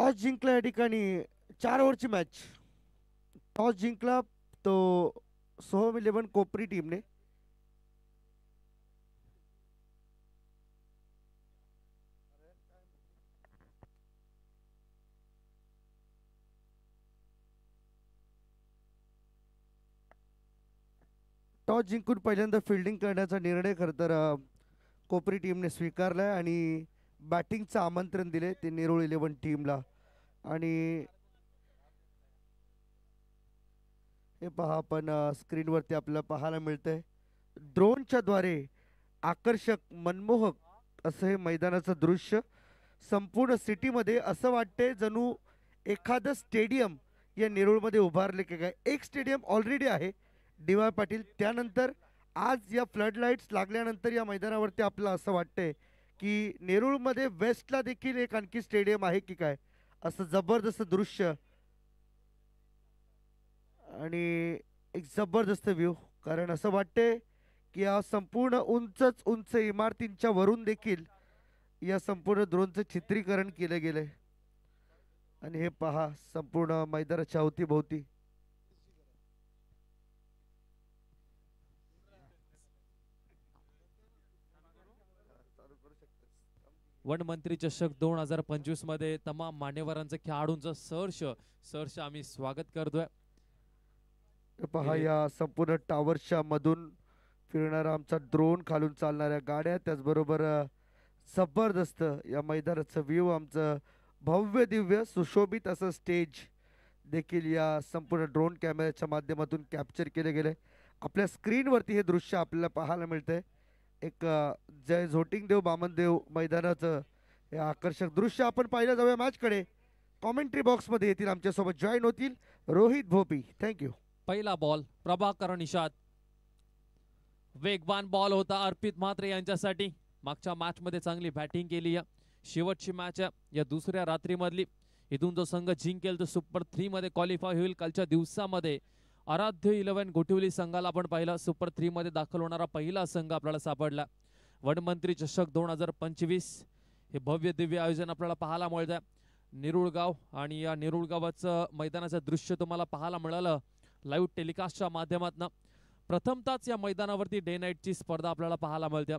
Toss जिंकला या ठिकाणी 4 ओव्हरची मॅच. टॉस जिंकला तो सोहम इलेव्हन कोपरी टीमने. टॉस जिंकून पहिल्यांदा फिल्डिंग करण्याचा निर्णय खरं तर कोपरी टीमने स्वीकारलाय आणि बॅटिंगचं आमंत्रण दिले ते नेरूळ इलेव्हन टीमला. आणि हे पहा आपण स्क्रीनवरती आपल्याला पाहायला मिळतंय ड्रोनच्या द्वारे आकर्षक मनमोहक असं हे मैदानाचं दृश्य. संपूर्ण सिटीमध्ये असं वाटतंय जणू एखादं स्टेडियम या नेरूळमध्ये उभारले की काय. एक स्टेडियम ऑलरेडी आहे डी वाय पाटील. त्यानंतर आज या फ्लड लाईट्स लागल्यानंतर या मैदानावरती आपल्याला असं वाटतंय की नेरूळमध्ये वेस्टला देखील एक आणखी स्टेडियम आहे की काय, असं जबरदस्त दृश्य आणि एक जबरदस्त व्ह्यू. कारण असं वाटतंय की या संपूर्ण उंचच उंच इमारतींच्या वरून देखील या संपूर्ण ड्रोनचं चित्रीकरण केलं गेलंय. आणि हे पहा संपूर्ण मैदानाच्या अवतीभोवती वनमंत्री चषक 2025 मध्ये तमाम मान्यवरांचं खेळाडूंचं सहर्ष आम्ही स्वागत करतोय. पहा या संपूर्ण टावरच्या मधून फिरणारा आमचा ड्रोन, खालून चालणाऱ्या गाड्या, त्याचबरोबर जबरदस्त या मैदानाचं व्ह्यू, आमचं भव्य दिव्य सुशोभित असं स्टेज देखील या संपूर्ण ड्रोन कॅमेऱ्याच्या माध्यमातून कॅप्चर केले गेले. आपल्या स्क्रीनवरती हे दृश्य आपल्याला पाहायला मिळतंय. एक जय झोटिंगदेव बामनदेव मैदानाचं हे आकर्षक दृश्य आपण पाहिलं. जाऊया मॅचकडे. कॉमेंट्री बॉक्समध्ये येतील आमच्यासोबत जॉईन होतील रोहित भोपी. थँक्यू. पहिला बॉल प्रभाकर निषाद. वेगवान बॉल होता अर्पित म्हात्रे यांच्यासाठी. मागच्या मॅच मध्ये चांगली बॅटिंग केली. शेवटची मॅच या दुसऱ्या रात्रीमधली. इथून जो संघ जिंकेल तो सुपर 3 मध्ये क्वालिफाय होईल. कालच्या दिवसामध्ये आराध्य 11 गोटिवली संघाला आपण पाहिलं. सुपर 3 मध्ये दाखल होणारा पहिला संघ आपल्याला सापडला. वनमंत्री चषक 2025 हे भव्य दिव्य आयोजन आपल्याला पाहायला मिळतं. नेरुळगाव आणि या नेरुळगावाचं मैदानाचं दृश्य तुम्हाला पाहायला मिळालं लाईव्ह टेलिकास्टच्या माध्यमातून. प्रथमतःच या मैदानावरती डे नाईटची स्पर्धा आपल्याला पाहायला मिळते.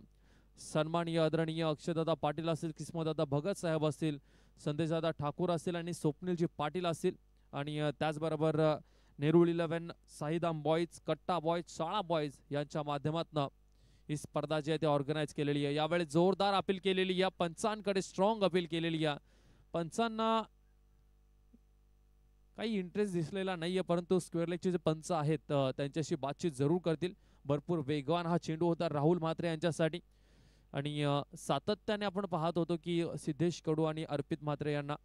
सन्माननीय आदरणीय अक्षयदादा पाटील असतील, किस्मतदादा भगत साहेब असतील, संदेशदादा ठाकूर असतील आणि स्वप्नीलजी पाटील असतील. आणि त्याचबरोबर नेरूळ 11 साहिदाम बॉईज, कट्टा बॉईज, शाळा बॉईज यांच्या माध्यमातून ही स्पर्धा जी आहे ती ऑर्गनाईज केलेली आहे. यावेळी जोरदार अपील केलेली या पंचांकडे स्ट्रॉंग अपील केलेली या पंचांना काही इंटरेस्ट दिसलेला नाहीये, परंतु स्क्वेअर लेगचे जे पंच आहेत त्यांच्याशी बातचीत जरूर करतील. भरपूर वेगवान हा चेंडू होता राहुल म्हात्रे यांच्यासाठी. आणि सातत्याने आपण पाहत होतो की सिद्धेश कडू आणि अर्पित म्हात्रे यांना,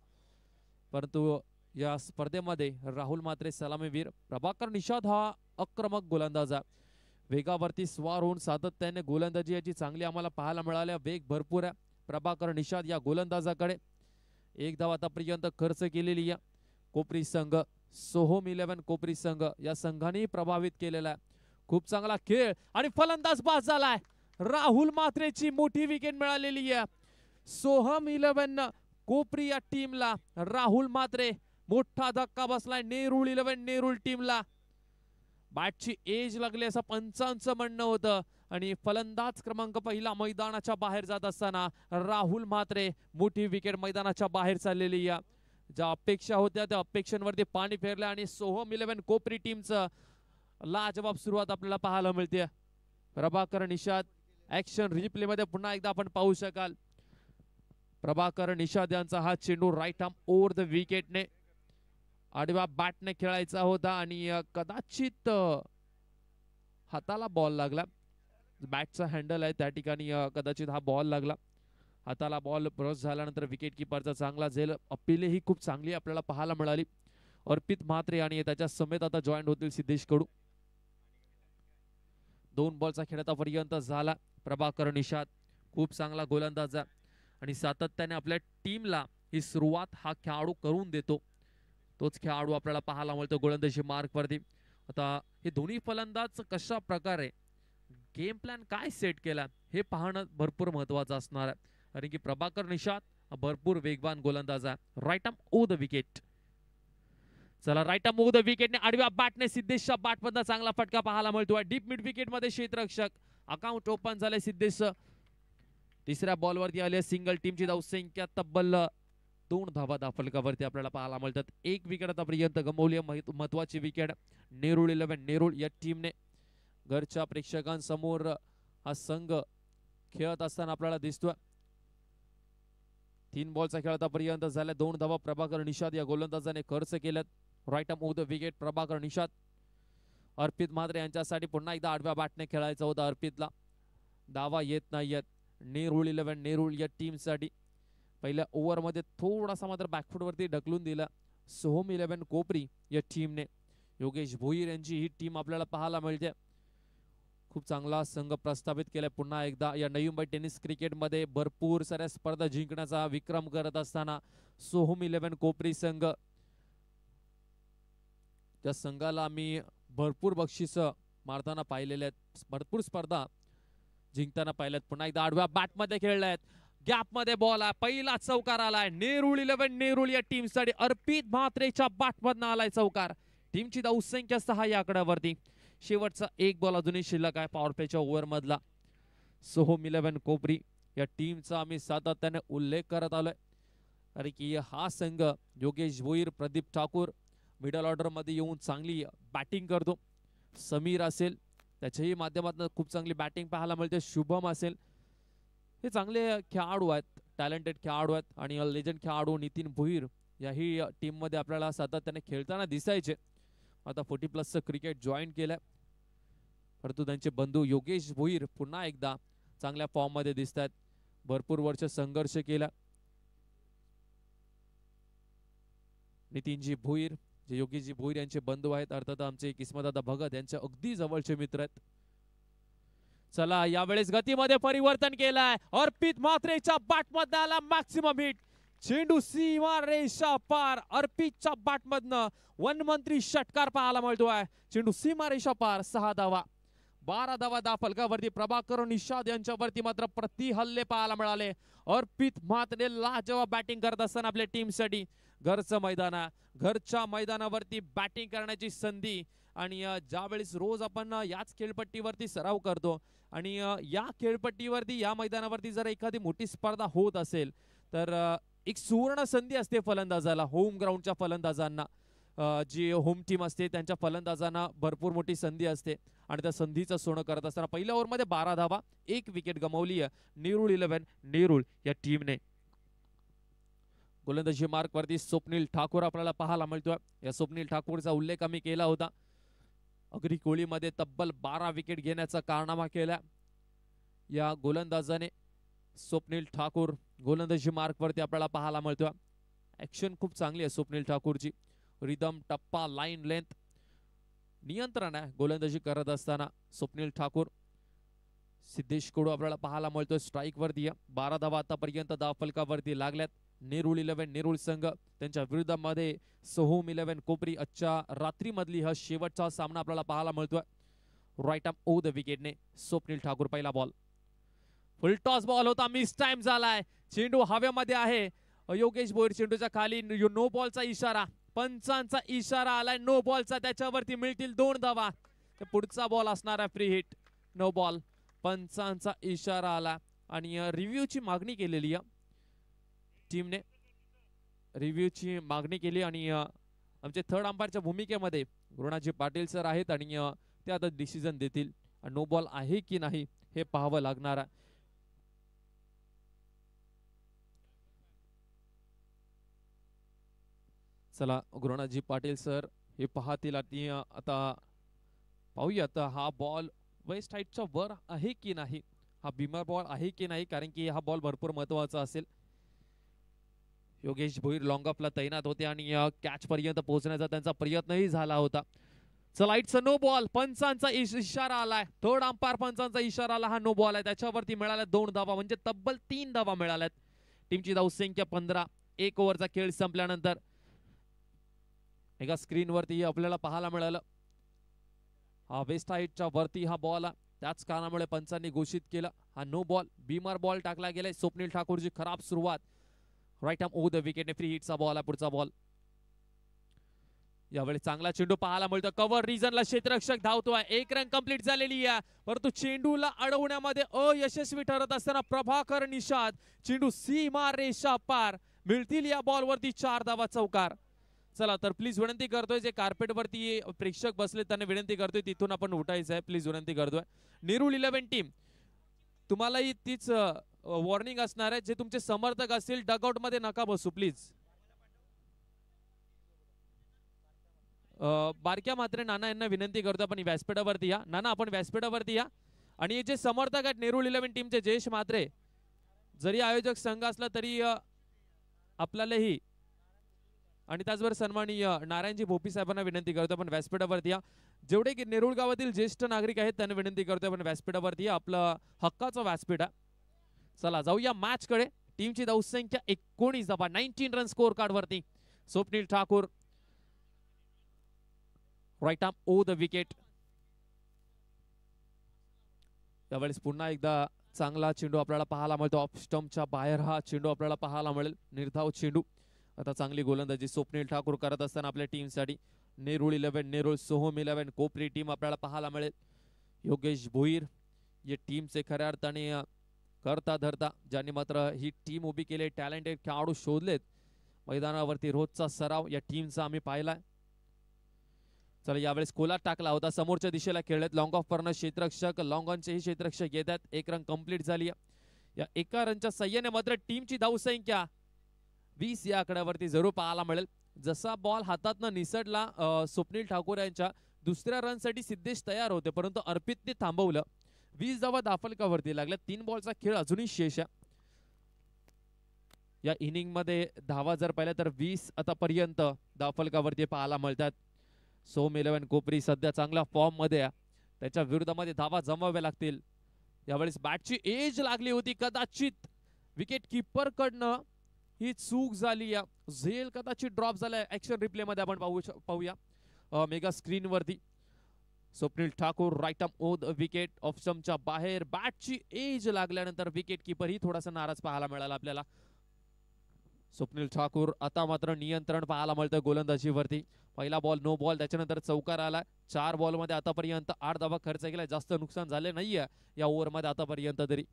परंतु या स्पर्धेमध्ये राहुल म्हात्रे सलामीवीर, प्रभाकर निषाद हा आक्रमक गोलंदाज आहे. वेगावरती स्वार होऊन सातत्याने गोलंदाजी याची चांगली आम्हाला पाहायला मिळाल्या. वेग भरपूर आहे प्रभाकर निषाद या गोलंदाजाकडे. एक धाव आतापर्यंत खर्च केलेली या कोपरी संघ. सोहम 11 कोपरी संघ या संघाने प्रभावित केलेला आहे. खूप चांगला खेळ आणि फलंदाज बाद झालाय. राहुल म्हात्रेची मोठी विकेट मिळालेली आहे. सोहम 11 कोपरी या टीमला राहुल म्हात्रे. मोठा धक्का बसलाय नेरूळ 11 नेरूळ टीमला. बॅटची एज लागली असं पंचांचं म्हणणं होतं. आणि फलंदाज क्रमांक पहिला मैदानाच्या बाहेर जात असताना राहुल म्हात्रे मोठी विकेट मैदानाच्या बाहेर चाललेली या. ज्या अपेक्षा होत्या त्या अपेक्षांवरती पाणी फेरलं आणि सोहम 11 कोपरी टीमचं लाजवाब सुरुवात आपल्याला पाहायला मिळते. प्रभाकर निषाद ऍक्शन रिप्ले मध्ये पुन्हा एकदा आपण पाहू शकाल. प्रभाकर निषाद यांचा हा चेंडू राईट आर्म ओव्हर द विकेटने आडव्या बॅटने खेळायचा होता आणि कदाचित हाताला बॉल लागला. बॅटचा हँडल आहे त्या ठिकाणी कदाचित हा बॉल लागला. हाताला बॉल ब्रश झाल्यानंतर विकेट किपरचा चांगला झेल. अपीलही खूप चांगली आपल्याला पाहायला मिळाली. अर्पित म्हात्रे आणि त्याच्या समेत आता जॉईन होतील सिद्धेश कडू. 2 बॉलचा खेळ आतापर्यंत झाला. प्रभाकर निषाद खूप चांगला गोलंदाज आणि सातत्याने आपल्या टीमला ही सुरुवात हा खेळाडू करून देतो. तोच खेळाडू आपल्याला पाहायला मिळतो गोलंदाजी मार्क वरती. आता हे दोन्ही फलंदाज कशा प्रकारे गेम प्लॅन काय सेट केला हे पाहणं भरपूर महत्वाचं असणार आहे. कारण की प्रभाकर निषाद हा भरपूर वेगवान गोलंदाज आहे. Right arm over the wicket. चला राईट आर्म ओ द विकेटने आडव्या बॅटने सिद्धेशच्या बॅटमधनं चांगला फटका पाहायला मिळतोय. डीप मिड विकेट मध्ये क्षेत्ररक्षक. अकाउंट ओपन झाले सिद्धेश. तिसऱ्या बॉलवरती आले सिंगल. टीमची धावसंख्या तब्बल 2 धावा फलकावरती आपल्याला पाहायला मिळतात. 1 विकेट आतापर्यंत गमावली. महत्वाची विकेट नेरूळ 11 नेरूळ या टीमने घरच्या प्रेक्षकांसमोर हा संघ खेळत असताना आपल्याला दिसतोय. 3 बॉलचा खेळ आतापर्यंत झाला. 2 धावा प्रभाकर निषाद या गोलंदाजाने खर्च केल्यात. Right arm over the wicket Prabhakar Nishad. Arpit Mhatre यांच्यासाठी पुन्हा एकदा आडव्या बॅटने खेळायचं होतं. अर्पितला धावा येत नाहीयेत. नेरूळ 11 नेरूळ या टीमसाठी पहिल्या ओव्हरमध्ये थोडासा मात्र बॅकफूट वरती ढकलून दिला सोहम 11 कोपरी या टीमने. योगेश भोईर यांची ही टीम आपल्याला पाहायला मिळते. खूप चांगला संघ प्रस्थापित केलाय पुन्हा एकदा या नवी मुंबई टेनिस क्रिकेटमध्ये. भरपूर साऱ्या स्पर्धा जिंकण्याचा विक्रम करत असताना सोहम 11 कोपरी संघ, त्या संघाला आम्ही भरपूर बक्षीस मारताना पाहिलेले आहेत. भरपूर स्पर्धा जिंकताना पाहिल्यात. पुन्हा एकदा आडव्या बॅटमध्ये खेळल्यात. गॅप मध्ये बॉल आहे. पहिला चौकार आलाय. नेरूळ 11 नेरूळ या टीमसाठी अर्पित म्हात्रेच्या बॅटमधनं आलाय चौकार. टीमची धावसंख्या 6 या आकड्यावरती. शेवटचा 1 बॉल अजूनही शिल्लक आहे पॉवर प्लेच्या ओव्हर मधला. सोहम 11 कोपरी या टीमचा आम्ही सातत्याने उल्लेख करत आलोय. कारण की हा संघ योगेश भोईर, प्रदीप ठाकूर मिडल ऑर्डर मध्ये येऊन चांगली बॅटिंग करतो. समीर असेल त्याच्याही माध्यमातून खूप चांगली बॅटिंग पाहायला मिळते. शुभम असेल, हे चांगले खेळाडू आहेत, टॅलेंटेड खेळाडू आहेत. आणि लेजंड खेळाडू नितीन भोईर याही टीम मध्ये आपल्याला सातत्याने खेळताना दिसायचे. आता 40+ क्रिकेट जॉईन केलंय. परंतु त्यांचे बंधू योगेश भोईर पुन्हा एकदा चांगल्या फॉर्म मध्ये दिसत आहेत. भरपूर वर्ष संघर्ष केला. नितीनजी भोईर जे योगेशजी भोईर यांचे बंधू आहेत, अर्थात आमचे किस्मतदादा भगत यांचे अगदी जवळचे मित्र आहेत. चला यावेळेस गतीमध्ये परिवर्तन केलाय. अर्पित म्हात्रेच्या बॅटमधनं आला मॅक्सिमम हिट. चेंडू सीमा रेषा पार. अर्पितच्या बॅटमधनं वनमंत्री षटकार पाहायला मिळतोय. चेंडू सीमा रेषा पार. 6 धावा. 12 धावा फलकावरती. प्रभाकर निषाद यांच्यावरती मात्र प्रति हल्ले पाहायला मिळाले. अर्पित म्हात्रे लाजवाब बॅटिंग करत असताना आपल्या टीमसाठी घरचं मैदान आहे. घरच्या मैदानावरती बॅटिंग करण्याची संधी. आणि ज्यावेळेस रोज आपण याच खेळपट्टीवरती सराव करतो आणि या खेळपट्टीवरती या मैदानावरती जर एखादी मोठी स्पर्धा होत असेल तर एक सुवर्ण संधी असते फलंदाजाला. होम ग्राउंडच्या फलंदाजांना, जी होम टीम असते त्यांच्या फलंदाजांना भरपूर मोठी संधी असते आणि त्या संधीचं सोनं करत असताना पहिल्या ओव्हरमध्ये 12 धावा 1 विकेट गमावली आहे नेरूळ 11 नेरूळ या टीमने. गोलंदाजी मार्क वरती स्वप्नील ठाकूर आपल्याला पाहायला मिळतोय. या स्वप्नील ठाकूरचा उल्लेख आम्ही केला होता. अग्री कोहलीमध्ये तब्बल 12 विकेट घेण्याचा कारनामा केला या गोलंदाजाने. स्वप्नील ठाकूर गोलंदाजी मार्क वरती आपल्याला पाहायला मिळतोय. ऍक्शन खूप चांगली आहे स्वप्नील ठाकूरची. रिदम, टप्पा, लाईन लेंथ, नियंत्रण आहे गोलंदाजी करत असताना स्वप्नील ठाकूर. सिद्धेश कडू आपल्याला पाहायला मिळतोय स्ट्राईक वरती. 12 धावा आतापर्यंत फलकावरती लागल्यात. नेरूळ 11 नेरूळ संघ त्यांच्या विरुद्धामध्ये सोहम 11 कोपरी. आजच्या रात्री मधली हा शेवटचा सामना आपल्याला पाहायला मिळतोय. राईट आर्म ओ द विकेटने स्वप्नील ठाकूर. पहिला बॉल फुल टॉस बॉल होता. मिस टाइम झालाय. चेंडू हवेमध्ये आहे. योगेश भोईर चेंडूच्या खाली. नो बॉलचा इशारा, पंचांचा इशारा आलाय नो बॉलचा. त्याच्यावरती मिळतील 2 धावा. पुढचा बॉल असणार आहे फ्री हिट. No ball. पंचांचा इशारा आला आणि रिव्ह्यूची मागणी केलेली आहे टीमने. रिव्ह्यूची मागणी केली आणि आमचे थर्ड अंपायरच्या भूमिकेमध्ये गुरुनाजी पाटील सर आहेत आणि ते आता डिसिजन देतील. नो बॉल आहे की नाही हे पाहावं लागणार आहे. चला गुरुनाजी पाटील सर हे पाहतील. आता पाहूयात हा बॉल वेस्ट हाईटच्या वर आहे की नाही, हा बीमर बॉल आहे की नाही, कारण की हा बॉल भरपूर महत्वाचा असेल. योगेश भोईर लॉंग ऑफला तैनात होते आणि कॅच पर्यंत पोहोचण्याचा त्यांचा प्रयत्नही झाला होता. चला इट्स अ नो बॉल. पंचांचा इशारा आलाय. थर्ड अंपायर पंचांचा इशारा आला. हा नो बॉल आहे. त्याच्यावरती मिळाल्या 2 धावा, म्हणजे तब्बल 3 धावा मिळाल्यात. टीमची धावसंख्या 15. 1 ओव्हरचा खेळ संपल्यानंतर एका स्क्रीनवरती आपल्याला पाहायला मिळालं हा वेस्ट हाईटच्या वरती हा बॉल, त्याच कारणामुळे पंचांनी घोषित केला हा नो बॉल. बीमार बॉल टाकला गेलाय. स्वप्नील ठाकूरची खराब सुरुवात. Right arm over the wicket, free हिटचा बॉल आहे पुढचा बॉल. यावेळी चांगला चेंडू पाहायला मिळतो, कव्हर रिजनला क्षेत्ररक्षक धावतोय, एक रन कंप्लीट झालेली आहे, परंतु चेंडूला अडवण्यामध्ये अयशस्वी ठरत असताना प्रभाकर निषाद चेंडू सीमा रेषा पार, मिळतील या बॉलवरती 4 धावा चौकार. चला तर प्लीज विनंती करतोय, जे कार्पेट वरती प्रेक्षक बसले त्यांना विनंती करतोय तिथून आपण उठायचं आहे, प्लीज विनंती करतोय. नेरूळ 11 टीम, तुम्हालाही तीच वॉर्निंग असणार आहे, जे तुमचे समर्थक असतील डगआउट मध्ये नका बसू प्लीज. बारक्या मात्र नाना यांना विनंती करतो आपण व्यासपीठावरती या. नाना आपण व्यासपीठावरती या. आणि जे समर्थक आहेत नेरूळ 11 टीमचे जयेश म्हात्रे, जरी आयोजक संघ असला तरी आपल्यालाही आणि त्याचबरोबर सन्माननीय नारायणजी भोपी साहेबांना विनंती करतो आपण व्यासपीठावरती या. जेवढे की नेरूळ गावातील ज्येष्ठ नागरिक आहेत त्यांना विनंती करतो आपण व्यासपीठावरती या, आपलं हक्काचं व्यासपीठ आहे. चला जाऊया मॅच कडे. टीमची धावसंख्या 19 धावा, 19 रन स्कोर कार्ड वरती. Swapnil Thakur right arm over the wicket. त्यावेळेस पुन्हा एकदा चांगला चेंडू आपल्याला पाहायला मिळतो, ऑफ स्टंपच्या बाहेर हा चेंडू आपल्याला पाहायला मिळेल, निर्धाव चेंडू. आता चांगली गोलंदाजी स्वप्नील ठाकूर करत असताना आपल्या टीमसाठी नेरूळ 11, नेरूळ सोहम 11 कोपरी टीम आपल्याला पाहायला मिळेल. योगेश भोईर या टीमचे खऱ्या अर्थाने करता धरता, ज्यांनी मात्र ही टीम उभी केली, टॅलेंटेड खेळाडू शोधलेत मैदानावरती, रोजचा सराव या टीमचा आम्ही पाहिलाय. चला यावेळेस कोलात टाकला होता, समोरच्या दिशेला खेळलेत, लॉंग ऑफ करणं क्षेत्ररक्षक, लॉंग ऑनचे ही क्षेत्ररक्षक येतात. 1 रन कंप्लीट झाली. या एका रनच्या सहाय्याने मात्र टीमची धावसंख्या 20 या आकड्यावरती जरूर पाहायला मिळेल. जसा बॉल हातातनं निसटला स्वप्नील ठाकूर यांच्या, दुसऱ्या रनसाठी सिद्धेश तयार होते, परंतु अर्पितने थांबवलं. 20 धावा दाफलकावरती लागल्या. 3 बॉलचा खेळ अजूनही शेष आहे. या इनिंग मध्ये धावा जर पाहिल्या तर 20 आतापर्यंत दाफलकावरती पाहायला मिळतात. सोहम 11 कोपरी सध्या चांगल्या फॉर्म मध्ये आहे, त्याच्या विरोधामध्ये धावा जमवाव्या लागतील. यावेळेस बॅटची एज लागली होती, कदाचित विकेट किपर कडनं ही चूक झाली. झेल कदाचित ड्रॉप झालाय. ऍक्शन रिप्ले मध्ये आपण पाहूया मेगा स्क्रीन वरती. Swapnil Thakur right arm over the wicket, off स्टंपच्या बाहेर, बॅटची एज लागल्यानंतर विकेट किपर ही थोडासा नाराज पाहायला मिळाला आपल्याला. स्वप्नील ठाकूर आता मात्र नियंत्रण पाहायला मिळतं गोलंदाजीवरती. पहिला बॉल नो बॉल, त्याच्यानंतर चौकार आला. 4 बॉल मध्ये आतापर्यंत 8 धावा खर्च केला, जास्त नुकसान झाले नाहीये या ओव्हर मध्ये आतापर्यंत तरी.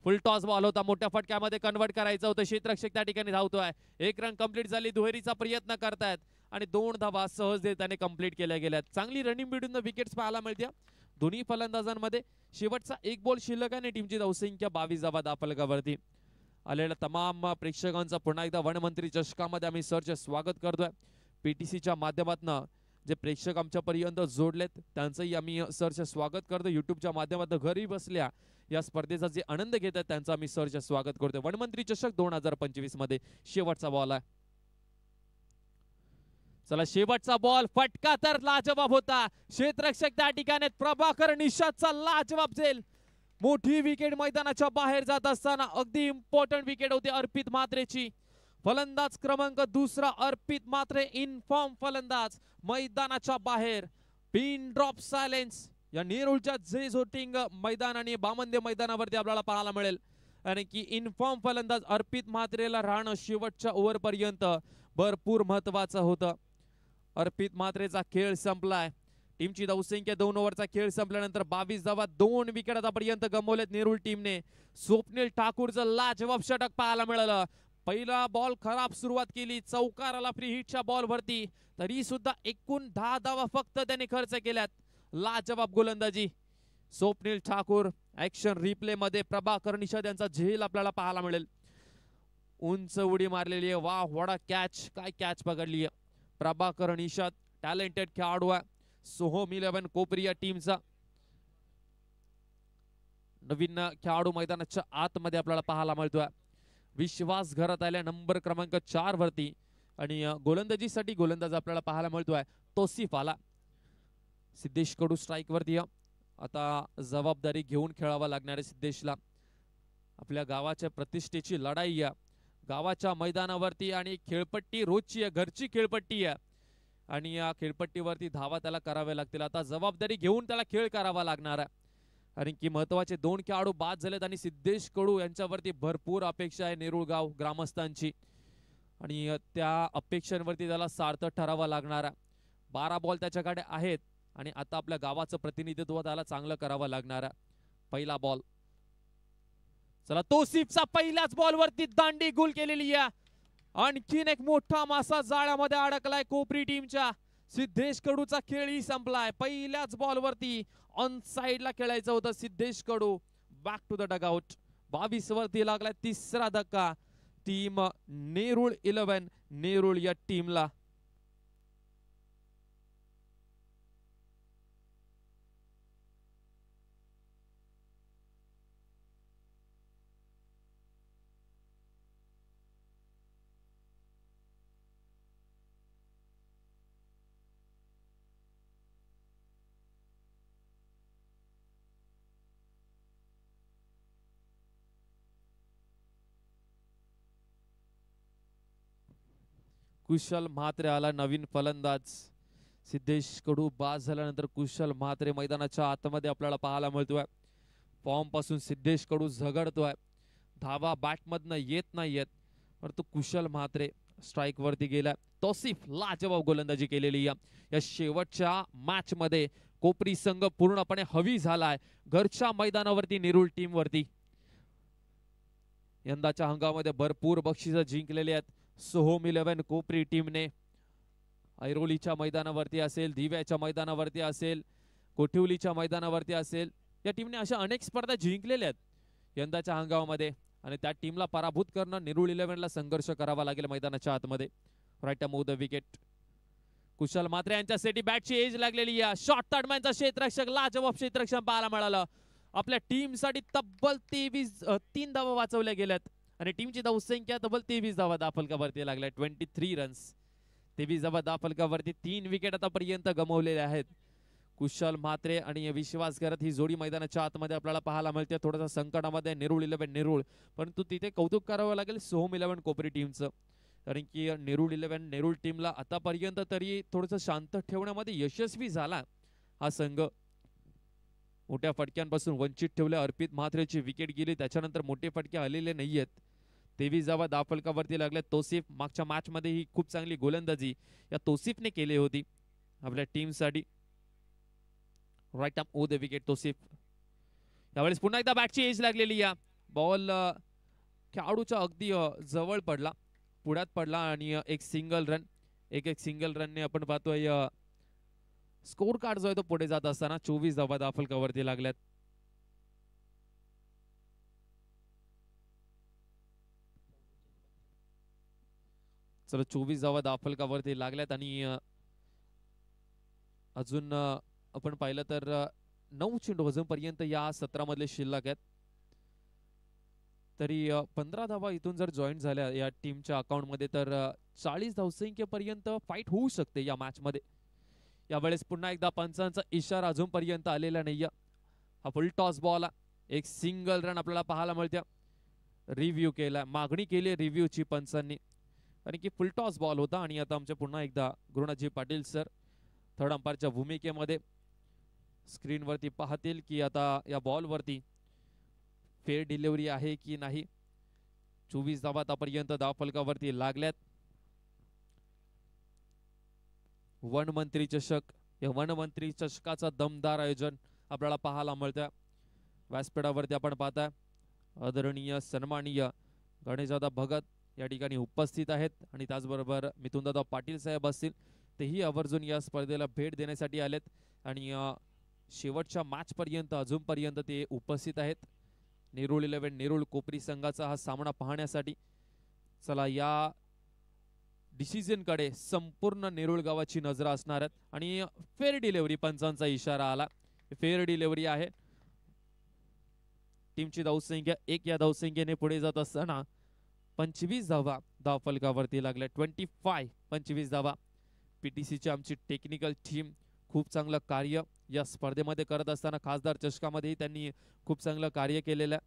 फुल टॉस बॉल होता, मोठ्या फटक्यामध्ये कन्वर्ट करायचं होतं, क्षेत्ररक्षक त्या ठिकाणी धावतोय. 1 रन कंप्लीट झाली, दुहेरीचा प्रयत्न करतायत आणि 2 धावा सहजतेने कंप्लीट केल्या गेल्यात. चांगली रनिंग बिटवीन द विकेट्स पाहायला मिळते दोन्ही फलंदाजांमध्ये. शेवटचा 1 बॉल शिल्लक आहे आणि टीमची धावसंख्या 22 धावा दाफलकावरती. आलेल्या तमाम प्रेक्षकांचा पुन्हा एकदा वनमंत्री चषकामध्ये आम्ही सरचे स्वागत करतोय. पीटीसीच्या माध्यमातून जे प्रेक्षक आमच्यापर्यंत जोडलेत त्यांचंही आम्ही सरचे स्वागत करतो. युट्यूबच्या माध्यमातून घरी बसल्या या स्पर्धेचा जे आनंद घेतात त्यांचं आम्ही सरचे स्वागत करतोय. वनमंत्री चषक 2025 मध्ये शेवटचा बॉल आहे. चला शेवटचा बॉल, फटका तर लाजवाब होता. क्षेत्ररक्षक त्या ठिकाणी प्रभाकर निषादचा लाजवाब झेल. मोठी विकेट मैदानाच्या बाहेर जात असताना अगदी इम्पॉर्टंट विकेट होती अर्पित म्हात्रेची. फलंदाज क्रमांक 2 अर्पित म्हात्रे इन फॉर्म फलंदाज मैदानाच्या बाहेर. पिन ड्रॉप सायलेन्स या नेरूळच्या जे झोटिंग मैदान आणि बामंदे मैदानावरती आपल्याला पाहायला मिळेल. आणि की इन फॉर्म फलंदाज अर्पित म्हात्रेला राहणं शेवटच्या ओव्हर पर्यंत भरपूर महत्वाचं होतं. अर्पित म्हात्रेचा खेळ संपलाय. टीमची धावसंख्या 2 ओव्हरचा खेळ संपल्यानंतर 22 धावा, 2 विकेट आतापर्यंत गमावलेत नेरूळ टीमने. स्वप्नील ठाकूरचं लाजवाब षटक पाहायला मिळालं. पहिला बॉल खराब सुरुवात केली, चौकार आला फ्री हिटच्या बॉल वरती, तरी सुद्धा एकूण 10 धावा फक्त त्याने खर्च केल्यात. लाजवाब गोलंदाजी स्वप्नील ठाकूर. ऍक्शन रिप्ले मध्ये प्रभाकर निषाद यांचा झेल आपल्याला पाहायला मिळेल. उंच उडी मारलेली आहे, वा वडा कॅच, काय कॅच पकडली आहे. प्रभाकर निषाद टॅलेंटेड खेळाडू आहे. सोहम 11 कोपरी या टीमचा नवीन खेळाडू मैदानाच्या आतमध्ये आपल्याला पाहायला मिळतोय. विश्वास घरात आल्या नंबर क्रमांक 4 वरती. आणि गोलंदाजीसाठी गोलंदाज आपल्याला पाहायला मिळतोय तौसिफ आला. सिद्धेश कडू स्ट्राईक वरती. आता जबाबदारी घेऊन खेळावा लागणार आहे सिद्धेशला. आपल्या गावाच्या प्रतिष्ठेची लढाई आहे गावाच्या मैदानावरती आणि खेळपट्टी रोजची आहे, घरची खेळपट्टी आहे आणि या खेळपट्टीवरती धावा त्याला कराव्या लागतील. आता जबाबदारी घेऊन त्याला खेळ करावा लागणार आहे. कारण की महत्वाचे 2 खेळाडू बाद झालेत आणि सिद्धेश कडू यांच्यावरती भरपूर अपेक्षा आहे नेरुळगाव ग्रामस्थांची आणि त्या अपेक्षांवरती त्याला सार्थ ठरावा लागणारा 12 बॉल त्याच्याकडे आहेत आणि आता आपल्या गावाचं प्रतिनिधित्व त्याला चांगलं करावं लागणारा पहिला बॉल. चला तोसिफचा पहिल्याच बॉलवरती दांडी गुल केलेली आहे. आणखीन एक मोठा मासा जाळ्यामध्ये अडकलाय कोपरी टीमच्या. सिद्धेश कडूचा खेळही संपलाय. पहिल्याच बॉलवरती ऑन साइडला खेळायचं होतं Siddhesh Kadu. Back to the dugout. 22 वरती लागलाय तिसरा धक्का टीम नेरुळ 11 नेरुळ या टीमला. कुशल म्हात्रे आला नवीन फलंदाज. सिद्धेश कडू बाद झाल्यानंतर कुशल म्हात्रे मैदानाच्या आतमध्ये आपल्याला पाहायला मिळतोय. फॉर्म पासून सिद्धेश कडू झगडतोय. धावा बॅट मधनं येत नाहीयेत परंतु कुशल म्हात्रे स्ट्राइक वरती गेला. तौसिफ लाजवाब गोलंदाजी केलेली या शेवटच्या मॅच मध्ये कोपरी संघ पूर्णपणे हवी झालाय घरच्या मैदानावरती नेरुळ टीम वरती. यंदाच्या हंगामामध्ये भरपूर बक्षिसं जिंकलेली आहेत सोहोम 11 कोपरी टीमने. ऐरोलीच्या मैदानावरती असेल, दिव्याच्या मैदानावरती असेल, कोठिवलीच्या मैदानावरती असेल, या टीमने अशा अनेक स्पर्धा जिंकलेल्या आहेत यंदाच्या हंगामामध्ये आणि त्या टीमला पराभूत करणं नेरुळ 11 ला संघर्ष करावा लागेल मैदानाच्या आतमध्ये. Right move the wicket. Kushal Mhatre यांच्यासाठी बॅटची एज लागलेली आहे. शॉर्ट तडम्यांचा क्षेत्ररक्षक लाजवाब क्षेत्ररक्षण पाहायला मिळालं. आपल्या टीमसाठी तब्बल 3 धावा वाचवल्या गेल्यात आणि टीमची धावसंख्या तब्बल 23 धावा दाफलकावरती लागल्या. 23 रन्स. 23 धावा दाफलकावरती 3 विकेट आतापर्यंत गमावलेले आहेत. कुशल म्हात्रे आणि विश्वास करत ही जोडी मैदानाच्या आतमध्ये आपल्याला पाहायला मिळते. थोडासा संकटामध्ये नेरुळ 11 नेरुळ, परंतु तिथे कौतुक करावं लागेल सोहोम 11 कोपरी टीमचं. कारण की नेरुळ 11 नेरुळ टीमला आतापर्यंत तरी थोडंसं शांत ठेवण्यामध्ये यशस्वी झाला हा संघ. मोठ्या फटक्यांपासून वंचित ठेवले. अर्पित म्हात्रेची विकेट गेली त्याच्यानंतर मोठे फटके आलेले नाहीयेत. 23 धावा दाफलकावरती लागल्या. तौसिफ मागच्या मॅच मध्ये ही खूप चांगली गोलंदाजी या तौसिफने केली होती आपल्या टीम साठी. Right arm over the wicket Tausif. यावेळेस पुन्हा एकदा बॅटची एज लागलेली या बॉल खेळाडूच्या अगदी जवळ पडला, पुढ्यात पडला आणि एक सिंगल रनने आपण पाहतोय स्कोर कार्ड जो आहे तो पुढे जात असताना 24 धावा दाफलकावरती लागल्यात. चला 24 धावा दाफलकावरती लागल्यात आणि अजून आपण पाहिलं तर 9 चेंडू अजूनपर्यंत या सत्रामधले शिल्लक आहेत. तरी 15 धावा इथून जर जॉईन झाल्या या टीमच्या अकाउंट मध्ये तर 40 धावसंख्येपर्यंत फाईट होऊ शकते या मॅच मध्ये. यावेळेस पुन्हा एकदा पंचांचा इशारा अजूनपर्यंत आलेला नाहीये. हा फुल टॉस बॉल, एक सिंगल रन आपल्याला पाहायला मिळते. रिव्ह्यू केला, मागणी केली रिव्ह्यूची पंचांनी कारण की फुल टॉस बॉल होता. आणि आता आमचे पुन्हा एकदा गुरुनाथजी पाटील सर थर्ड अंपायरच्या भूमिकेमध्ये स्क्रीनवरती पाहतील की आता या बॉलवरती फेअर डिलिव्हरी आहे की नाही. 24 धावा आतापर्यंत धावफलकावरती लागल्यात. वनमंत्री चषक, या वनमंत्री चषकाचा दमदार आयोजन आपल्याला पाहायला मिळतं. व्यासपीठावरती आपण पाहताय आदरणीय सन्माननीय गणेशदादा भगत या ठिकाणी उपस्थित आहेत आणि त्याचबरोबर मिथुनदादा पाटील साहेब असतील, तेही आवर्जून या स्पर्धेला भेट देण्यासाठी आलेत आणि शेवटच्या मॅच पर्यंत अजूनपर्यंत ते उपस्थित आहेत. नेरुळ 11 नेरुळ कोपरी संघाचा हा सामना पाहण्यासाठी. चला या डिसिजन कडे संपूर्ण नेरुळ गावाची नजर असणार आहेत आणि फेअर डिलिव्हरी पंचांचा इशारा आला. फेअर डिलिव्हरी आहे. टीमची धावसंख्या 1 या धावसंख्येने पुढे जात असताना 25 धावा धावफलकावरती लागल्या. 25 धावा. पीटीसीची आमची टेक्निकल टीम खूप चांगलं कार्य या स्पर्धेमध्ये करत असताना खासदार चषकामध्येही त्यांनी खूप चांगलं कार्य केलेलं.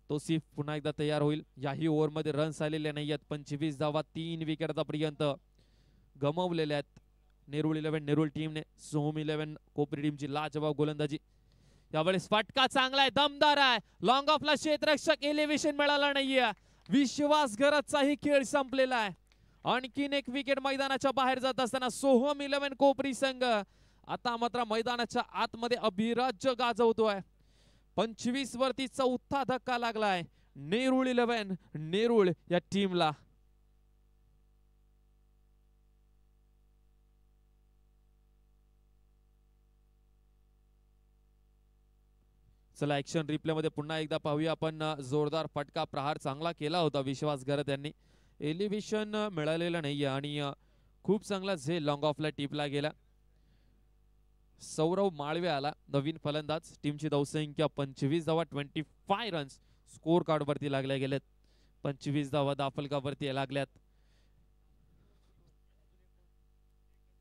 तौसिफ पुन्हा एकदा तयार होईल. याही ओव्हरमध्ये रन्स आलेले नाही आहेत. 25 धावा 3 विकेट आतापर्यंत गमावलेल्या आहेत. नेरुळ 11 नेरुळ टीमने सोहम 11 कोपरी टीमची लाजवाब गोलंदाजी. यावेळेस फटका चांगला आहे, दमदार आहे. लॉंग ऑफला क्षेत्ररक्षक एलिव्हेशन मिळाला नाहीये. विश्वासघातचाही खेळ संपलेला आहे. आणखीन एक विकेट मैदानाच्या बाहेर जात असताना सोहम 11 कोपरी संघ आता मात्र मैदानाच्या आतमध्ये अभिराज्य गाजवतोय. 25 वरती चौथा धक्का लागलाय नेरुळ 11 नेरुळ या टीमला. चला ऍक्शन रिप्ले मध्ये पुन्हा एकदा पाहूया आपण. जोरदार फटका प्रहार चांगला केला होता विश्वासघात यांनी. एलिव्हेशन मिळालेलं नाहीये आणि खूप चांगला झेल लॉंग ऑफला टिपला गेला. सौरव माळवे आला नवीन फलंदाज. टीमची धावसंख्या 25 धावा 25 रन्स स्कोर कार्ड वरती लागल्या गेलेत. 25 धावा दाफलकावरती लागल्यात.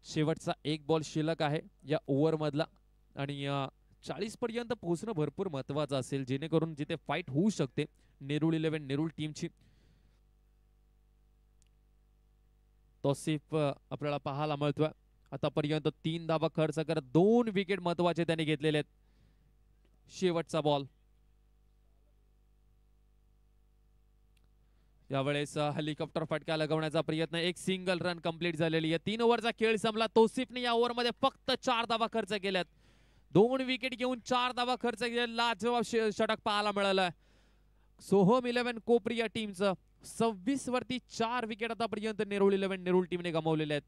शेवटचा एक बॉल शिल्लक आहे या ओव्हर मधला आणि 40 पर्यंत पोहोचणं भरपूर महत्वाचं असेल जेणेकरून जिथे फाईट होऊ शकते नेरुळ 11 नेरुळ टीमची. तौसिफ आपल्याला पाहायला मिळतोय. आतापर्यंत 3 धावा खर्च करत 2 विकेट महत्वाचे त्यांनी घेतलेले आहेत. शेवटचा बॉल. यावेळेस हेलिकॉप्टर फटका लगवण्याचा प्रयत्न. एक सिंगल रन कंप्लीट झालेली आहे. 3 ओव्हरचा खेळ संपला. तौसिफने या ओव्हर मध्ये फक्त 4 धावा खर्च केल्यात. 2 विकेट घेऊन 4 धावा खर्च केला. लाजवाब षटक पाहायला मिळालं सोहम 11 कोपरी या टीमचं. 26 वरती 4 विकेट आतापर्यंत नेरुळ 11 नेरुळ टीमने गमावलेले आहेत.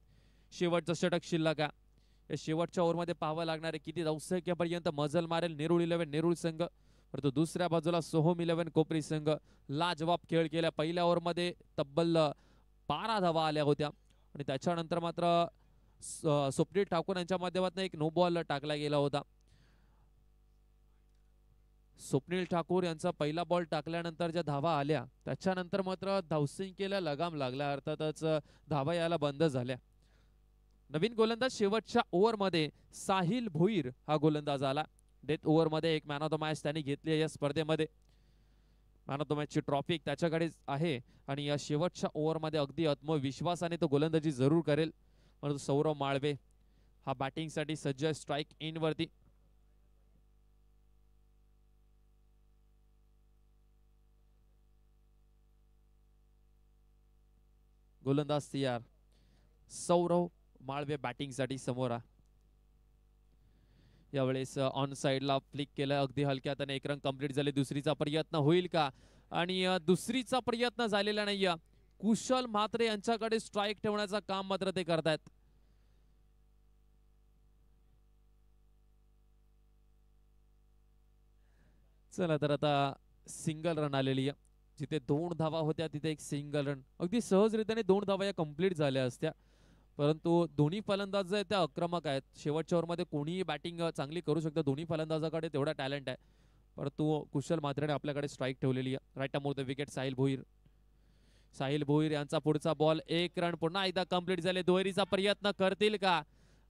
शेवटचं षटक शिल्लक आहे. या शेवटच्या ओव्हर मध्ये पाहावं लागणार आहे किती धावसंख्येपर्यंत मजल मारेल नेरुळ 11 नेरुळ संघ. परंतु दुसऱ्या बाजूला सोहम 11 कोपरी संघ लाजवाब खेळ केला. पहिल्या ओव्हर मध्ये तब्बल 12 धावा आल्या होत्या आणि त्याच्यानंतर मात्र स्वप्नील ठाकूर यांच्या माध्यमातून एक नो बॉल टाकला गेला होता. स्वप्नील ठाकूर यांचा पहिला बॉल टाकल्यानंतर ज्या धावा आल्या त्याच्यानंतर मात्र धावसंख्येला लगाम लागला. अर्थातच धावा यायला बंद झाल्या. नवीन गोलंदाज शेवटच्या ओव्हर मध्ये साहिल भोईर हा गोलंदाज आला. डेथ ओव्हर मध्ये एक मॅन ऑफ द मॅच त्यांनी घेतली या स्पर्धेमध्ये. मॅन ऑफ द मॅच ची ट्रॉफी त्याच्याकडे आहे आणि या शेवटच्या ओव्हर मध्ये अगदी आत्मविश्वासाने तो गोलंदाजी जरूर करेल. परंतु सौरव माळवे हा बॅटिंग साठी सज्ज आहे स्ट्राइक इन वरती. गोलंदाज तयार. सौरव माळवे बॅटिंग साठी समोर. यावेळेस ऑन साइडला फ्लिक केलं अगदी हलक्या हाताने. एक रन कंप्लीट झाले. दुसरीचा प्रयत्न होईल का आणि दुसरीचा प्रयत्न झालेला नाही. कुशल म्हात्रे यांच्याकडे स्ट्राइक ठेवण्याचं काम मात्र ते करतायत. चला तर आता सिंगल रन आलेली आहे. जिथे 2 धावा होत्या तिथे एक सिंगल रन. अगदी सहजरित्याने 2 धावा या कंप्लीट झाल्या असत्या. परंतु दोन्ही फलंदाज जे आहेत ते आक्रमक आहेत. शेवटच्या ओव्हरमध्ये कोणीही बॅटिंग चांगली करू शकतं. दोन्ही फलंदाजाकडे तेवढा टॅलेंट आहे. परंतु कुशल म्हात्रेने आपल्याकडे स्ट्राइक ठेवलेली आहे. Right arm the wicket Sahil Bhoir. Sahil Bhoir यांचा पुढचा बॉल. 1 रन पुन्हा एकदा कंप्लीट झाले. दुहेरीचा प्रयत्न करतील का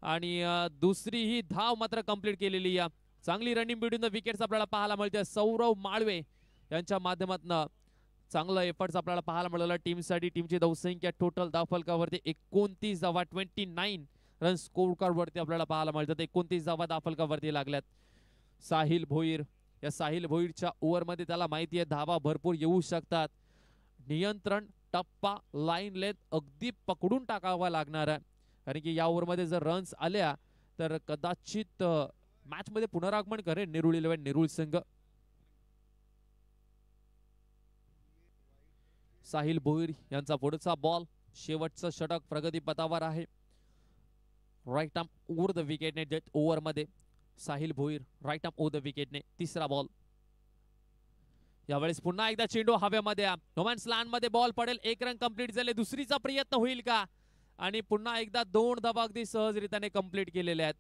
आणि दुसरी ही धाव मात्र कंप्लीट केलेली आहे. चांगली रनिंग बिटवीन द विकेट्स आपल्याला पाहायला मिळते. सौरव माळवे यांच्या माध्यमातून चांगलं एफर्ट्स आपल्याला पाहायला मिळालं टीमसाठी. टीमची धावसंख्या टोटल धावफलकावरती 29 धावा 29 रन स्कोर कार्ड वरती आपल्याला पाहायला मिळतात. 29 धावा धावफलकावरती लागल्यात. साहिल भोईर या साहिल भोईरच्या ओव्हर मध्ये त्याला माहिती आहे धावा भरपूर येऊ शकतात. नियंत्रण टप्पा लाईन लेंथ अगदी पकडून टाकावा लागणार आहे. कारण की या ओव्हर मध्ये जर रन्स आल्या तर कदाचित मॅच मध्ये पुनरागमन करेल नेरुळ 11 नेरुळ संघ. साहिल भोईर यांचा पुढचा बॉल. शेवटचं षटक प्रगतीपथावर आहे. राईट आर्म ओव्हर द विकेटने डेथ ओव्हर मध्ये Sahil Bhoir right arm over the विकेटने. तिसरा बॉल. यावेळेस पुन्हा एकदा चेंडू हवेमध्ये. नोमॅन्स लँड मध्ये बॉल पडेल. 1 रन कंप्लीट झाले. दुसरीचा प्रयत्न होईल का आणि पुन्हा एकदा 2 धावा अगदी सहजरित्याने कंप्लीट केलेल्या आहेत.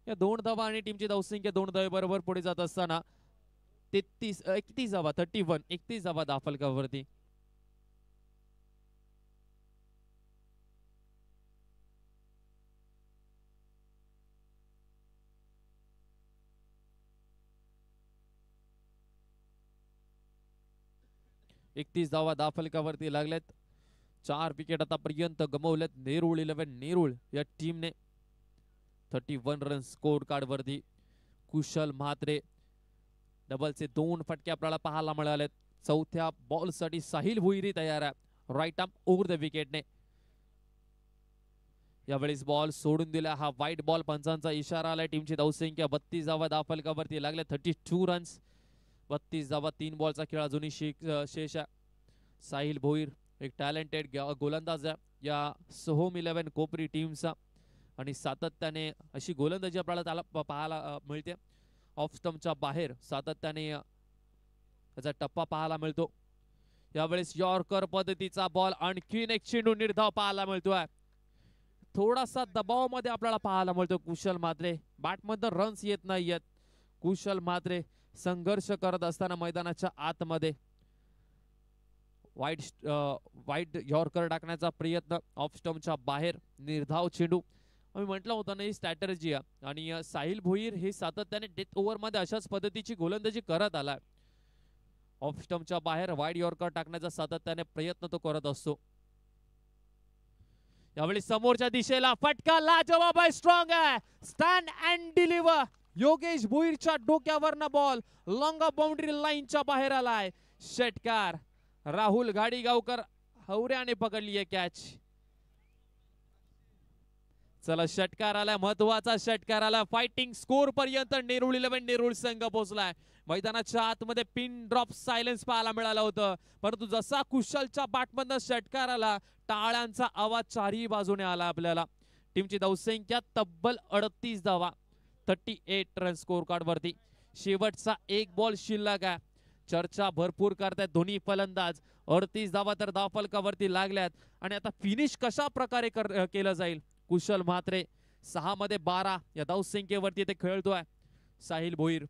या 2 धावा आणि टीमची धावसंख्या 2 धावे बरोबर पुढे जात असताना 31 धावा 31 धावा धावफलकावरती. धावा धावफलकावरती लागलेत. 4 विकेट आतापर्यंत गमावल्यात नेरूळ 11 नेरूळ या टीमने. 31 रन स्कोर कार्ड वरती. कुशल म्हात्रे डबलचे 2 फटके आपल्याला पाहायला मिळालेत. चौथ्या बॉल साठी साहिल भुईरी तयार आहे राईट आर्म ओव्हर द विकेटने. यावेळेस बॉल सोडून दिला. हा वाईट बॉल पंचांचा इशारा आलाय. टीमची धावसंख्या 32 धावा धावफलकावरती लागल्या. 32 रन्स 32 धावा 3 बॉलचा खेळ अजूनही शेष आहे. साहिल भोईर एक टॅलेंटेड गोलंदाज आहे या सोहोम 11 कोपरी टीमचा आणि सातत्याने अशी गोलंदाजी आपल्याला त्याला पाहायला मिळते. ऑफ स्टंपच्या बाहेर सातत्याने त्याचा टप्पा पाहायला मिळतो. यावेळेस यॉर्कर पद्धतीचा बॉल आणखीन एक चेंडू निर्धाव पाहायला मिळतोय. थोडासा दबावामध्ये आपल्याला पाहायला मिळतो कुशल म्हात्रे. बॅटमध्ये रन्स येत नाहीयेत. कुशल म्हात्रे संघर्ष करत असताना मैदानाच्या आतमध्ये वाईट यॉर्कर टाकण्याचा प्रयत्न. ऑफ स्टंपच्या बाहेर निर्धाव चेंडू. आम्ही म्हटलं होतं ना ही स्ट्रॅटेजी आहे आणि साहिल भोईर हे सातत्याने डेथ ओव्हर मध्ये अशाच पद्धतीची गोलंदाजी करत आलाय. ऑफ स्टंपच्या बाहेर वाईड यॉर्कर टाकण्याचा सातत्याने प्रयत्न तो करत असतो. यावेळी समोरच्या दिशेला फटका लाजवाब आहे. स्ट्रॉंग आहे. Stand and deliver. योगेश भोईरच्या डोक्यावरनं बॉल लॉंग बाउंड्री लाईनच्या बाहेर आलाय. षटकार. राहुल गाडीगावकर हवऱ्याने पकडली आहे कॅच. चला षटकार आला. महत्वाचा षटकार आला. फायटिंग स्कोर पर्यंत नेरूळ 11 नेरूळ संघ पोहोचलाय. मैदानाच्या आतमध्ये पिन ड्रॉप सायलेन्स पाहायला मिळालं होतं परंतु जसा कुशलच्या बॅटमधनं षटकार आला टाळ्यांचा आवाज चारही बाजूने आला आपल्याला. टीमची धावसंख्या तब्बल 38 धावा 38 रन स्कोर कार्ड वरती. शेवटचा एक बॉल शिल्लक आहे. चर्चा भरपूर करतायत दोन्ही फलंदाज. 38 धावा तर धावफलकावरती लागल्यात आणि आता फिनिश कशा प्रकारे केलं जाईल. कुशल म्हात्रे 6 मध्ये 12 या धावसंख्येवरती ते खेळतोय. साहिल भोईर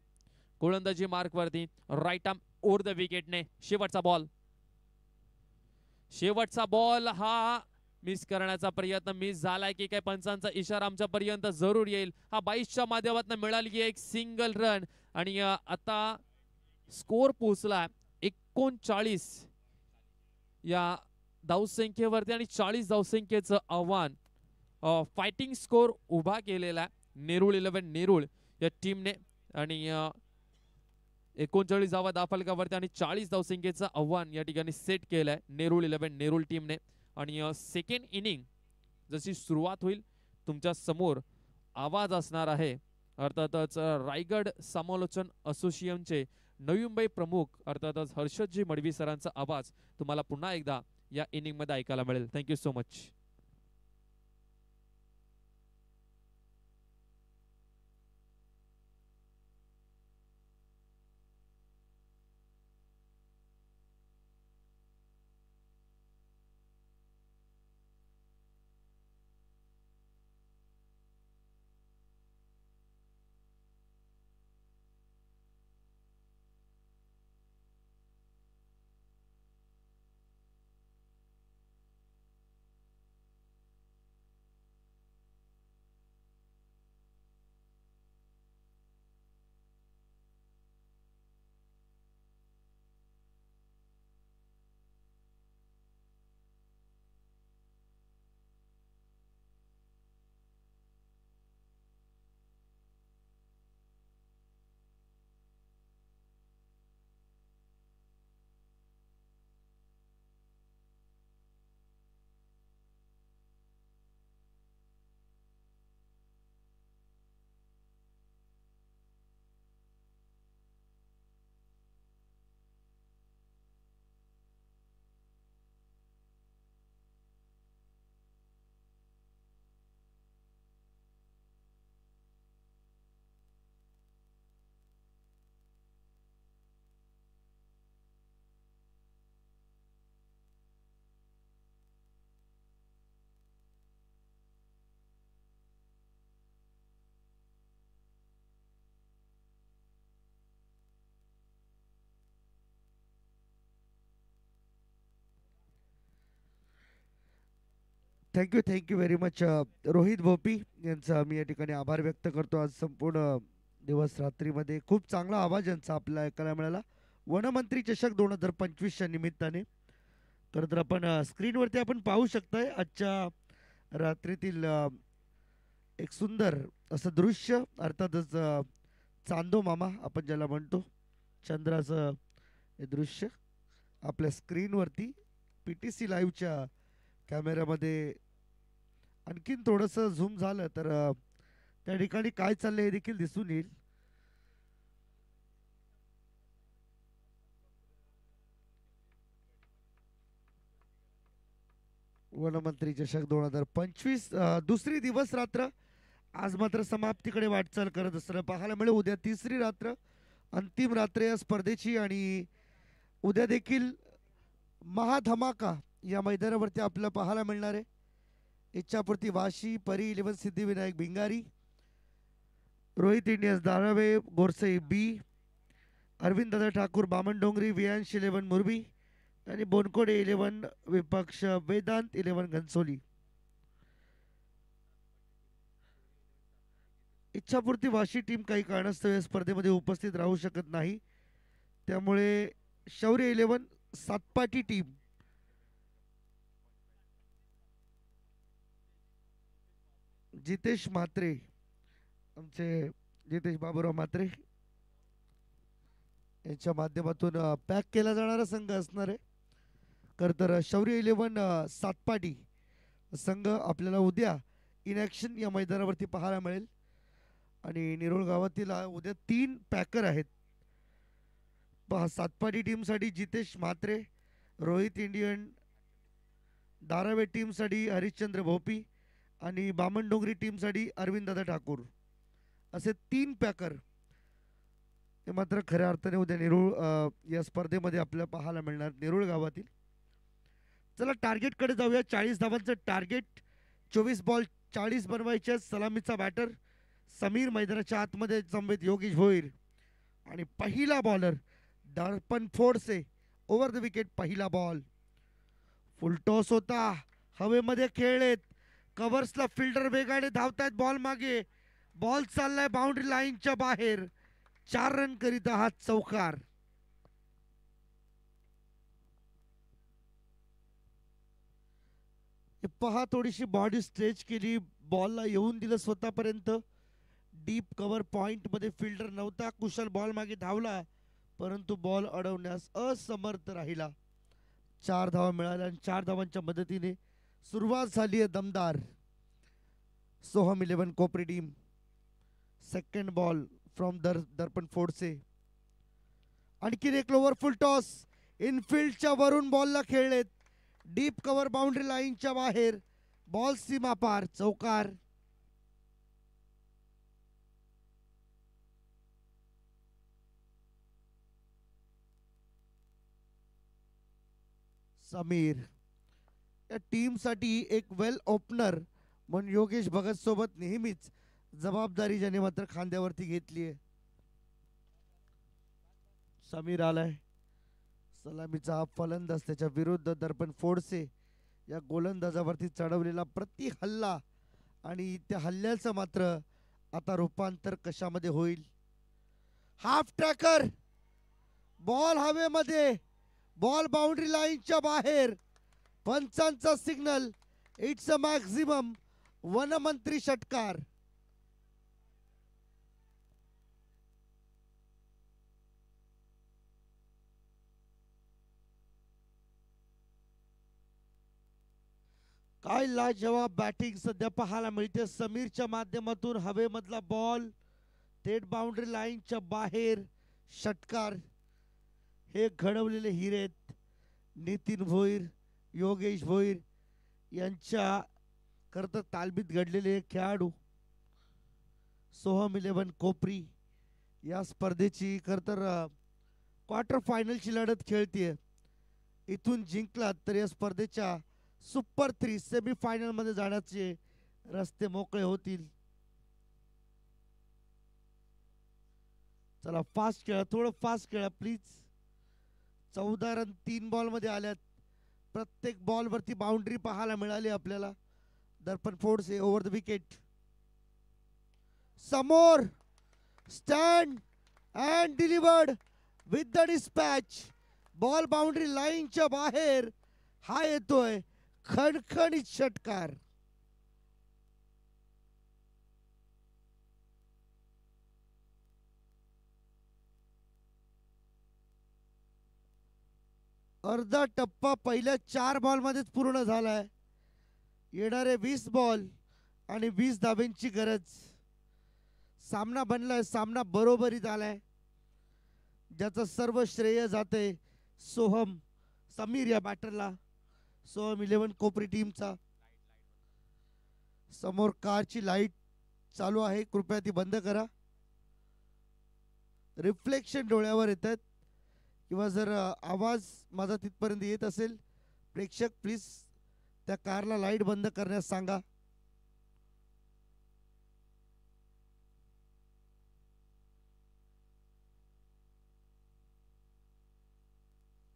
गोलंदाजी मार्क वरती राईट आर्म ओव्हर द विकेटने. शेवटचा बॉल हा मिस करण्याचा प्रयत्न मिस झालाय की काय पंचांचा इशारा आमच्या पर्यंत जरूर येईल. हा 22च्या माध्यमातून मिळाली एक सिंगल रन आणि आता स्कोर पोहोचला 39 या धावसंख्येवरती आणि 40 धावसंख्येचं आव्हान फायटिंग स्कोर उभा केलेला नेरूळ 11 नेरूळ या टीमने आणि 39 धावा धावफलकावरती आणि 40 धावसंख्येचं आव्हान या ठिकाणी सेट केलंय नेरूळ 11 नेरूळ टीमने. आणि सेकंड इनिंग जशी सुरुवात होईल तुमच्या समोर आवाज असणार आहे अर्थातच रायगड समालोचन असोसिएशनचे नवी मुंबई प्रमुख अर्थातच हर्षदजी मडवी सरांचा आवाज तुम्हाला पुन्हा एकदा या इनिंग मध्ये ऐकायला मिळेल. Thank you so much. Thank you very much Rohit Bhopi यांचा मी या ठिकाणी आभार व्यक्त करतो. आज संपूर्ण दिवस रात्रीमध्ये खूप चांगला आवाज यांचा आपल्याला ऐकायला मिळाला. वनमंत्री चषक 2025च्या निमित्ताने खरं तर आपण स्क्रीनवरती आपण पाहू शकताय आजच्या रात्रीतील एक सुंदर असं दृश्य, अर्थातच चांदो मामा आपण ज्याला म्हणतो, चंद्राचं हे दृश्य आपल्या स्क्रीनवरती PTC लाईव्हच्या कॅमेऱ्यामध्ये आणखीन थोडंसं झूम झालं तर त्या ठिकाणी काय चाललंय हे देखील दिसून येईल. वनमंत्री चषक 2025 दुसरी दिवस रात्र आज मात्र समाप्तीकडे वाटचाल करत असताना पाहायला मिळेल. उद्या तिसरी रात्र, अंतिम रात्र या स्पर्धेची, आणि उद्या देखील महाधमाका या मैदानावरती आपल्याला पाहायला मिळणार आहे. इच्छापूर्ती वाशी, परी 11 सिद्धिविनायक भिंगारी, रोहित इंडियन्स धारावे गोरसई बी, अरविंद दादा ठाकूर बामणडोंगरी, वियांश 11 मुरबी आणि बोनकोडे 11 विपक्ष वेदांत 11 घनसोली. इच्छापूर्ती वाशी टीम काही कारणास्तव या स्पर्धेमध्ये उपस्थित राहू शकत नाही, त्यामुळे शौर्य 11 सातपाटी टीम जितेश म्हात्रे, आमचे जितेश बाबूराव म्हात्रे यांच्या माध्यमातून पॅक केला जाणारा संघ असणार आहे. खरं तर शौर्य 11 सातपाटी संघ आपल्याला उद्या इन ॲक्शन या मैदानावरती पाहायला मिळेल. आणि निरोळ गावातील उद्या 3 पॅकर आहेत. पहा, सातपाटी टीमसाठी जितेश म्हात्रे, रोहित इंडियन धारावे टीमसाठी हरिश्चंद्र भोपी आणि बामणडोंगरी टीमसाठी अरविंद दादा ठाकूर, असे 3 पॅकर हे मात्र खऱ्या अर्थाने उद्या नेरूळ या स्पर्धेमध्ये आपल्याला पाहायला मिळणार नेरूळ गावातील. चला टार्गेटकडे जाऊया. 40 धावांचं टार्गेट, 24 बॉल 40 बनवायचे. सलामीचा बॅटर समीर, मैदानाच्या आतमध्ये समवेत योगेश भोईर, आणि पहिला bowler Darpan Phodse, over the wicket पहिला बॉल. फुल टॉस होता, हवेमध्ये खेळलेत, कव्हर्सला फिल्डर वेगाने धावतायत बॉल मागे, बॉल चाललाय बाउंड्री लाईनच्या बाहेर, 4 रन करीता हा चौकार. पहा, थोडीशी बॉडी स्ट्रेच केली, बॉलला येऊन दिलं स्वतःपर्यंत. डीप कव्हर पॉइंट मध्ये फिल्डर नव्हता, कुशल बॉल मागे धावला, परंतु बॉल अडवण्यास असमर्थ राहिला. 4 धावा मिळाल्या आणि 4 धावांच्या मदतीने सुरुवात झाली आहे दमदार. सोहम 11 कोपरी टीम. सेकंड बॉल फ्रॉम दर्पण फोडसे. आणखीन एक लोवर फुल टॉस, इनफिल्डच्या वरून बॉलला खेळलेत, डीप कव्हर बाउंड्री लाईनच्या बाहेर, बॉल सीमा पार, चौकार. समीर या टीमसाठी एक वेल ओपनर म्हणून योगेश भगत सोबत नेहमीच जबाबदारी ज्याने मात्र खांद्यावरती घेतली आहे. समीर आलाय, सलामीचा हा फलंदाज, त्याच्या विरुद्ध दर्पण फोडसे या गोलंदाजावरती चढवलेला प्रति हल्ला, आणि त्या हल्ल्याचं मात्र आता रूपांतर कशामध्ये होईल. हाफ ट्रॅकर, बॉल हवेमध्ये, बॉल बाउंड्री लाईनच्या बाहेर, पंचांचा सिग्नल, इट्स अ मॅक्झिमम, वनमंत्री षटकार. काय लाजवाब बॅटिंग सध्या पाहायला मिळते समीरच्या माध्यमातून. हवेमधला बॉल थेट बाउंड्री लाईनच्या बाहेर, षटकार. हे घडवलेले हिरेत नितीन भोईर, योगेश भोईर यांच्या करता तालमीत घडलेले खेळाडू. सोहम 11 कोपरी या स्पर्धेची खरतर क्वार्टर फायनलची लढत खेळतीये. इथून जिंकलात तर या स्पर्धेच्या सुपर 3 सेमी फायनल मध्ये जाण्याचे रस्ते मोकळे होतील. चला फास्ट खेळा, थोडं फास्ट खेळा प्लीज. 14 रन 3 बॉल मध्ये आल्यात. प्रत्येक बॉल वरती बाउंड्री पाहायला मिळाली आपल्याला. दर्पण फोडसे ओव्हर द विकेट, समोर, stand and delivered with the dispatch. Ball boundary लाईनच्या बाहेर, हा येतोय खणखणीत षटकार. अर्धा टप्पा पहिल्या 4 बॉलमध्येच पूर्ण झालाय. येणारे 20 बॉल आणि 20 धाब्यांची गरज. सामना बनलाय, सामना बरोबरीत आलाय, ज्याचं सर्व श्रेय जाते सोहम समीर या बॅटरला. सोहम 11 कोपरी टीमचा. समोर कारची लाईट चालू आहे, कृपया ती बंद करा. रिफ्लेक्शन डोळ्यावर येतात किंवा जर आवाज माझा तिथपर्यंत येत असेल, प्रेक्षक प्लीज त्या कारला लाईट बंद करण्यास सांगा.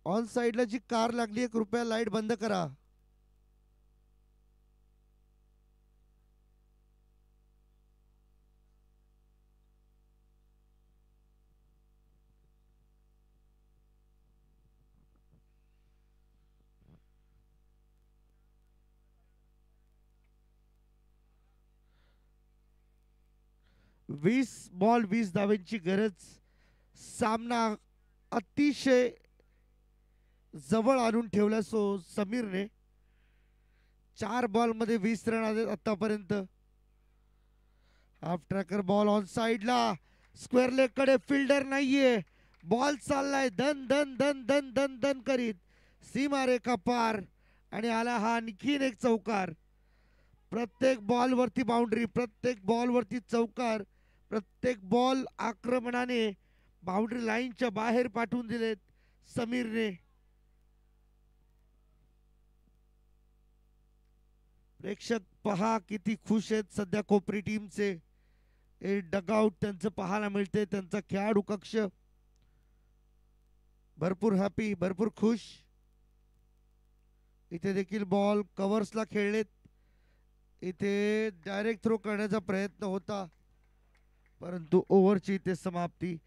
ऑन साइडला जी कार लागली आहे, कृपया लाईट बंद करा. वीस बॉल 20 धाव्यांची गरज. सामना अतिशय जवळ आणून ठेवला समीरने. 4 बॉल मध्ये 20 रन आले आतापर्यंत. हाफ ट्रॅकर बॉल ऑन साइडला, स्क्वेअर लेग कडे फिल्डर नाहीये. बॉल चाललाय धन धन धन धन धन धन करीत सीमारेखा पार, आणि आला हा आणखीन एक चौकार. प्रत्येक बॉल वरती बाउंड्री, प्रत्येक बॉल वरती चौकार, प्रत्येक बॉल आक्रमणाने बाउंड्री लाईनच्या बाहेर पाठवून दिलेत समीरने. प्रेक्षक पहा किती खुश आहेत सध्या कोपरी टीमचे. डगआउट त्यांचं पाहायला मिळते, त्यांचा खेळाडू कक्ष भरपूर हॅपी, भरपूर खुश. इथे देखील बॉल कव्हर्सला खेळलेत. इथे डायरेक्ट थ्रो करण्याचा प्रयत्न होता, परंतु ओव्हरची इथे समाप्ती.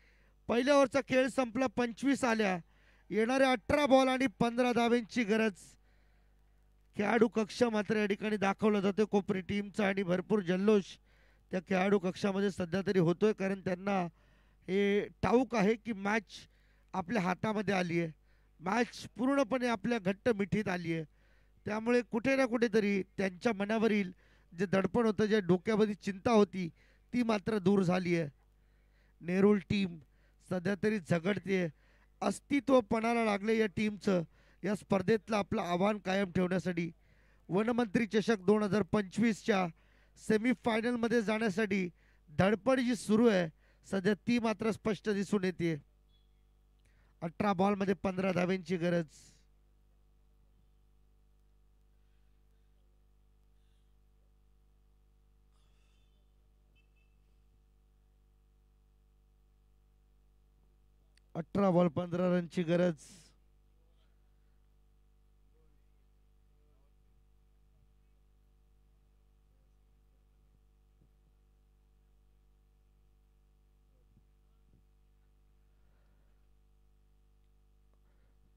पहिल्या ओव्हरचा खेळ संपला, 25 आल्या. येणारे 18 बॉल आणि 15 धाव्यांची गरज. खेळाडू कक्ष मात्र या ठिकाणी दाखवला जातोय कोपरी टीमचा, आणि भरपूर जल्लोष त्या खेळाडू कक्षामध्ये सध्या तरी होतोय, कारण त्यांना हे ठाऊक आहे की मॅच आपल्या हातामध्ये आली आहे, मॅच पूर्णपणे आपल्या घट्ट मिठीत आली आहे. त्यामुळे कुठे ना कुठेतरी त्यांच्या मनावरील जे दडपण होतं, जे डोक्यामध्ये चिंता होती, ती मात्र दूर झाली आहे. नेरूळ टीम सध्या तरी झगडते, अस्तित्व पणाला लागले या टीमचं. या स्पर्धेतलं आपलं आव्हान कायम ठेवण्यासाठी, वनमंत्री चषक 2025च्या सेमीफायनलमध्ये जाण्यासाठी धडपड जी सुरू आहे सध्या, ती मात्र स्पष्ट दिसून येते. 18 बॉलमध्ये 15 धाव्यांची गरज. अठरा बॉल 15 रनची गरज.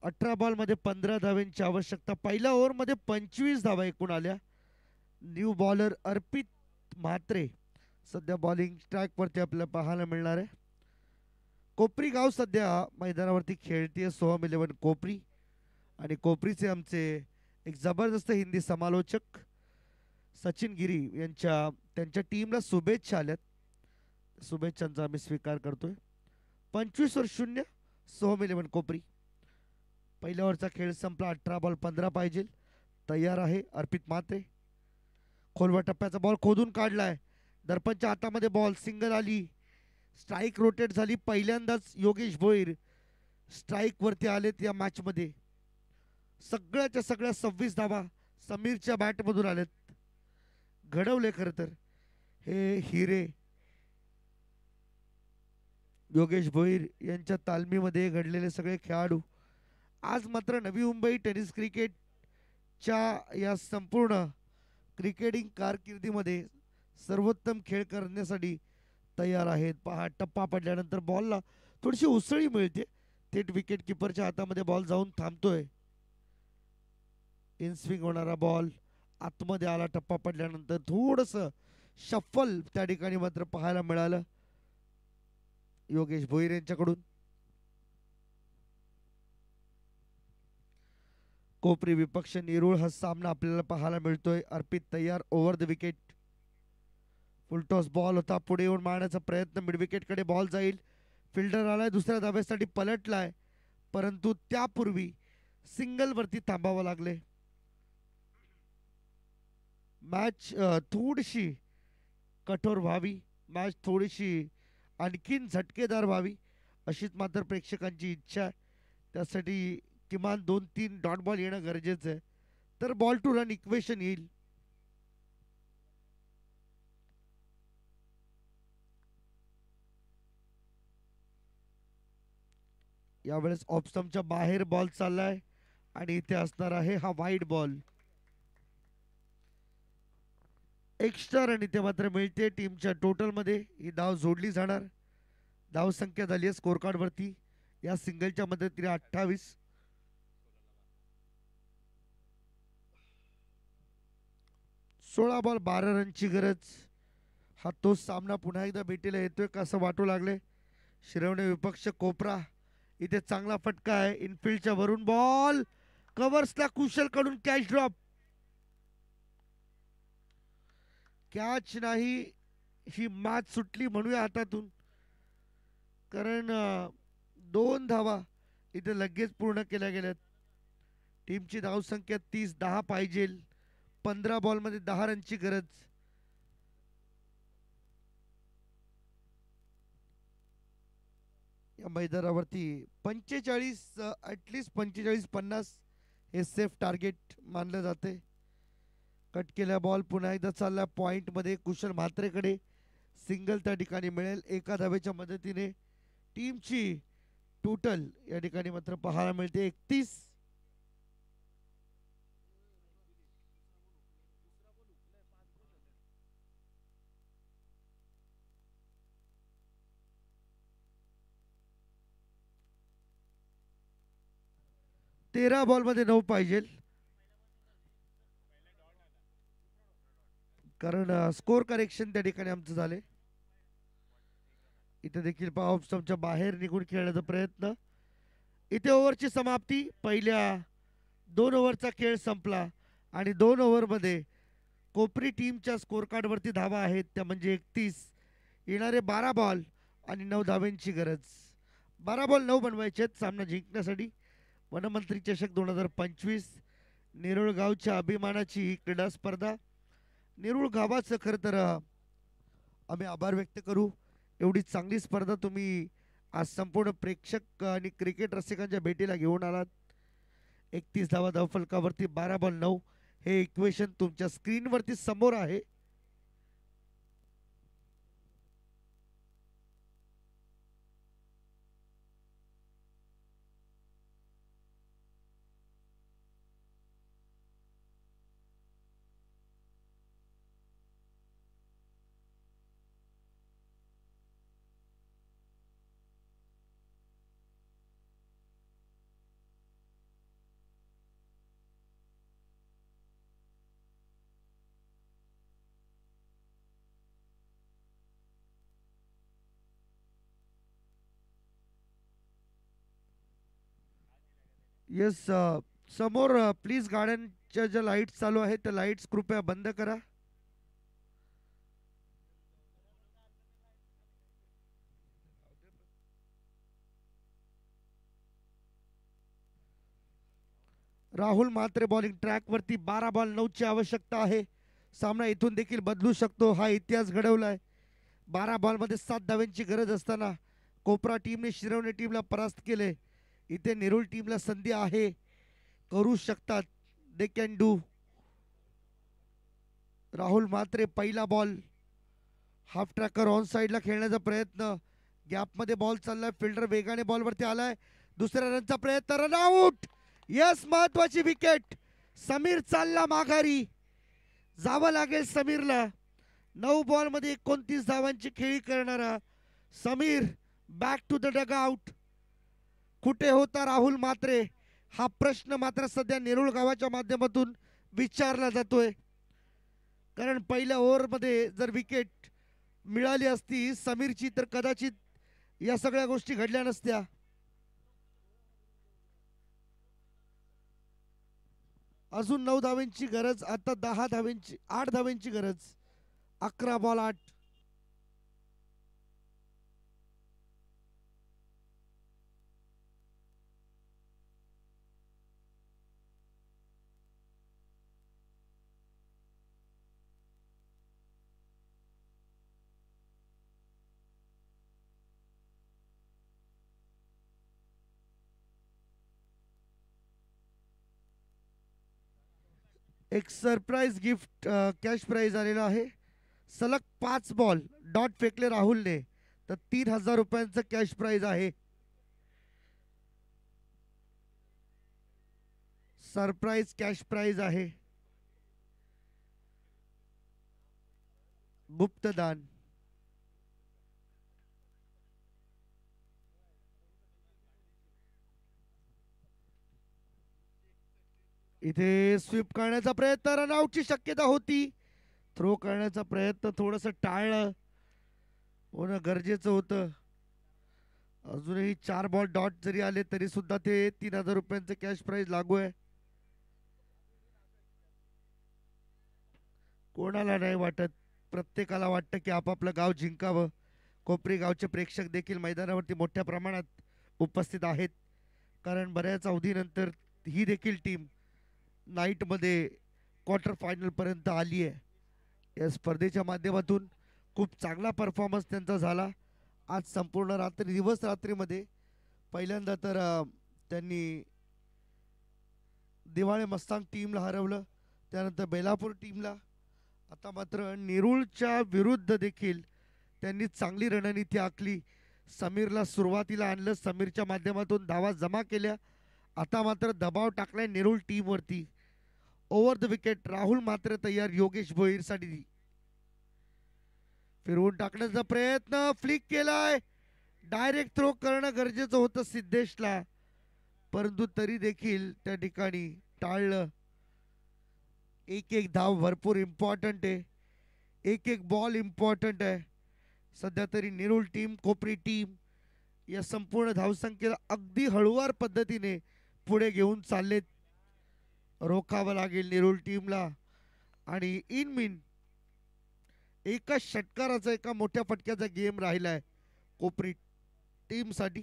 अठरा बॉल मध्ये 15 धाव्यांची आवश्यकता. पहिल्या ओव्हर मध्ये 25 धावा एकूण आल्या. न्यू बॉलर अर्पित म्हात्रे सध्या बॉलिंग स्ट्राईक वरती आपल्याला पाहायला मिळणार आहे. कोपरी गाव सध्या मैदानावरती खेळतीये सोहम 11 कोपरी, आणि कोपरीचे आमचे एक जबरदस्त हिंदी समालोचक सचिन गिरी यांच्या त्यांच्या टीमला शुभेच्छा आल्यात. शुभेच्छांचा आम्ही स्वीकार करतोय. 25-0 सोहम 11 कोपरी. पहिल्या ओव्हरचा खेळ संपला, 18 बॉल 15 पाहिजे. तयार आहे अर्पित म्हात्रे. खोलवा टप्प्याचा बॉल खोदून काढलाय, दर्पणच्या हातामध्ये बॉल, सिंगल आली, स्ट्राईक रोटेट झाली. पहिल्यांदाच योगेश भोईर स्ट्राईक वरती आलेत या मॅच मध्ये. सगळ्याच्या सगळ्या 26 धावा समीरच्या बॅट मधून आलेत. घडवले खर तर हे हिरे योगेश भोईर यांच्या तालमीमध्ये घडलेले सगळे खेळाडू. आज मात्र नवी मुंबई टेनिस क्रिकेटच्या या संपूर्ण क्रिकेटिंग कारकिर्दीमध्ये सर्वोत्तम खेळ करण्यासाठी तयार आहेत. पहा, टप्पा पडल्यानंतर बॉलला थोडीशी उसळी मिळते, थेट विकेट किपरच्या हातामध्ये बॉल जाऊन थांबतोय. इनस्विंग होणारा बॉल आतमध्ये आला, टप्पा पडल्यानंतर थोडस शफल त्या ठिकाणी मात्र पाहायला मिळालं योगेश भोईर यांच्याकडून. कोपरी विपक्ष नेरूळ हा सामना आपल्याला पाहायला मिळतोय. अर्पित तयार over the wicket. Full toss ball होता, पुढे येऊन मारण्याचा प्रयत्न, मिड विकेट कडे बॉल जाईल. फिल्डर आलाय दुसऱ्या धाब्यासाठी पलटलाय, परंतु त्यापूर्वी सिंगल वरती थांबावं लागले. मॅच थोडीशी कठोर व्हावी, मॅच थोडीशी आणखीन झटकेदार व्हावी अशीच मात्र प्रेक्षकांची इच्छा आहे. त्यासाठी किमान 2-3 डॉट बॉल येणं गरजेचं आहे, तर बॉल टू रन इक्वेशन येईल. यावेळेस ऑप्स्टमच्या बाहेर बॉल चाललाय आणि इथे असणार आहे हा वाईड बॉल. एक्स्ट्रा रन इथे मात्र मिळते टीमच्या टोटल मध्ये. ही धाव जोडली जाणार. धाव संख्या झाली आहे स्कोर कार्ड वरती या सिंगलच्या मदतीने 28. 16 बॉल 12 रनची गरज. हा तोच सामना पुन्हा एकदा भेटीला येतोय का असं वाटू लागले. शिरवणे विपक्ष कोपरा. इथे चांगला फटका आहे इनफिल्डच्या वरून. बॉल कव्हर्सला कुशल कडून कॅच ड्रॉप. कॅच नाही, ही मॅच सुटली म्हणूया हातातून, कारण 2 धावा इथे लगेच पूर्ण केल्या गेल्यात. टीमची धावसंख्या 30-10 पाहिजे. 15 बॉल मध्ये 10 रनची गरज. या मैदानावरती 45 ॲटलिस्ट 45-50 हे सेफ टार्गेट मानलं जाते. कट केल्या बॉल पुन्हा एकदा चालला पॉइंट मध्ये कुशल म्हात्रेकडे. सिंगल त्या ठिकाणी मिळेल एका धावेच्या मदतीने. टीमची टोटल या ठिकाणी मात्र पाहायला मिळते 31. तेरा बॉल मध्ये 9 पाहिजे, कारण स्कोर करेक्शन त्या ठिकाणी आमचं झाले. इथे देखील ऑप्स्टमच्या बाहेर निघून खेळण्याचा प्रयत्न. इथे ओव्हरची समाप्ती. पहिल्या 2 ओव्हरचा खेळ संपला आणि 2 ओव्हरमध्ये कोपरी टीमच्या स्कोर कार्ड वरती धावा आहेत त्या म्हणजे 31. येणारे 12 बॉल आणि 9 धाव्यांची गरज. 12 बॉल 9 बनवायचे आहेत सामना जिंकण्यासाठी. वनमंत्री चषक 2025 नेरूळ गावच्या अभिमानाची क्रीडा स्पर्धा. नेरूळ गावाचं खरं तर आम्ही आभार व्यक्त करू. एवढी चांगली स्पर्धा तुम्ही आज संपूर्ण प्रेक्षक आणि क्रिकेट रसिकांच्या भेटीला घेऊन आलात. 31 धावा धावफलकावरती 12 बॉल 9 हे इक्वेशन तुमच्या स्क्रीनवरती समोर आहे. येस समोर प्लीज गाड्यांच्या ज्या लाईट्स चालू आहेत त्या लाईट्स कृपया बंद करा. राहुल म्हात्रे बॉलिंग ट्रॅक वरती. 12 बॉल 9 ची आवश्यकता आहे. सामना इथून देखील बदलू शकतो हा इतिहास घडवलाय. 12 बॉल मध्ये 7 धाव्यांची गरज असताना कोपरा टीमने शिरवणे टीमला परास्त केले. इथे नेरूळ टीमला संधी आहे, करू शकतात. They can do. Rahul Mhatre पहिला बॉल. हाफ ट्रॅकर ऑन साइडला खेळण्याचा प्रयत्न. गॅप मध्ये बॉल चाललाय. फिल्डर वेगाने बॉल वरती आलाय. दुसऱ्या रनचा प्रयत्न. Run out. यस महत्वाची विकेट. समीर चालला माघारी. जावं लागेल समीरला. 9 बॉल मध्ये 29 धावांची खेळी करणारा Sameer back to the dugout. कुठे होता राहुल म्हात्रे. हा प्रश्न मात्र सध्या नेरुळ गावाच्या माध्यमातून विचारला जातोय. कारण पहिल्या ओव्हरमध्ये जर विकेट मिळाली असती समीरची तर कदाचित या सगळ्या गोष्टी घडल्या नसत्या. अजून 9 धावांची गरज, आता 10 धावांची 8 धावांची गरज. 11 बॉल 8. एक सरप्राईज गिफ्ट कॅश प्राइज आलेला आहे. सलग 5 बॉल डॉट फेकले राहुलने तर 3000 रुपयांचं कॅश प्राइज आहे. सरप्राईज कॅश प्राइज आहे. गुप्तदान. इथे स्वीप करण्याचा प्रयत्न, रनआउटची शक्यता होती. थ्रो करण्याचा प्रयत्न थोडंसं टाळलं होणं गरजेचं होतं. अजूनही 4 बॉल डॉट जरी आले तरी सुद्धा ते 3000 रुपयांचं कॅश प्राइज लागू आहे. कोणाला नाही वाटत, प्रत्येकाला वाटतं की आपापलं गाव जिंकावं. कोपरी गावचे प्रेक्षक देखील मैदानावरती मोठ्या प्रमाणात उपस्थित आहेत. कारण बऱ्याच अवधीनंतर ही देखील टीम नाईटमध्ये क्वार्टर फायनलपर्यंत आली आहे. या स्पर्धेच्या माध्यमातून खूप चांगला परफॉर्मन्स त्यांचा झाला. आज संपूर्ण रात्री दिवस रात्रीमध्ये पहिल्यांदा तर त्यांनी दिवाळे मस्तान टीमला हरवलं, त्यानंतर बेलापूर टीमला. आता मात्र नेरुळच्या विरुद्ध देखील त्यांनी चांगली रणनीती आखली. समीरला सुरुवातीला आणलं, समीरच्या माध्यमातून धावा जमा केल्या. आता मात्र दबाव टाकलाय नेरुळ टीमवरती. ओव्हर द विकेट राहुल मात्र तयार योगेश भोईरसाठी. फिरवून टाकण्याचा प्रयत्न, फ्लिक केलाय. डायरेक्ट थ्रो करणं गरजेचं होतं सिद्धेशला, परंतु तरी देखील त्या ठिकाणी टाळलं. एक एक धाव भरपूर इम्पॉर्टंट आहे. एक एक बॉल इम्पॉर्टंट आहे. सध्या तरी नेरुळ टीम कोपरी टीम या संपूर्ण धावसंख्येला अगदी हळूवार पद्धतीने पुढे घेऊन चाललेत. रोखावं लागेल नेरुळ टीमला. आणि इन मिन एका षटकाराचा, एका मोठ्या फटक्याचा गेम राहिलाय कोपरी टीमसाठी.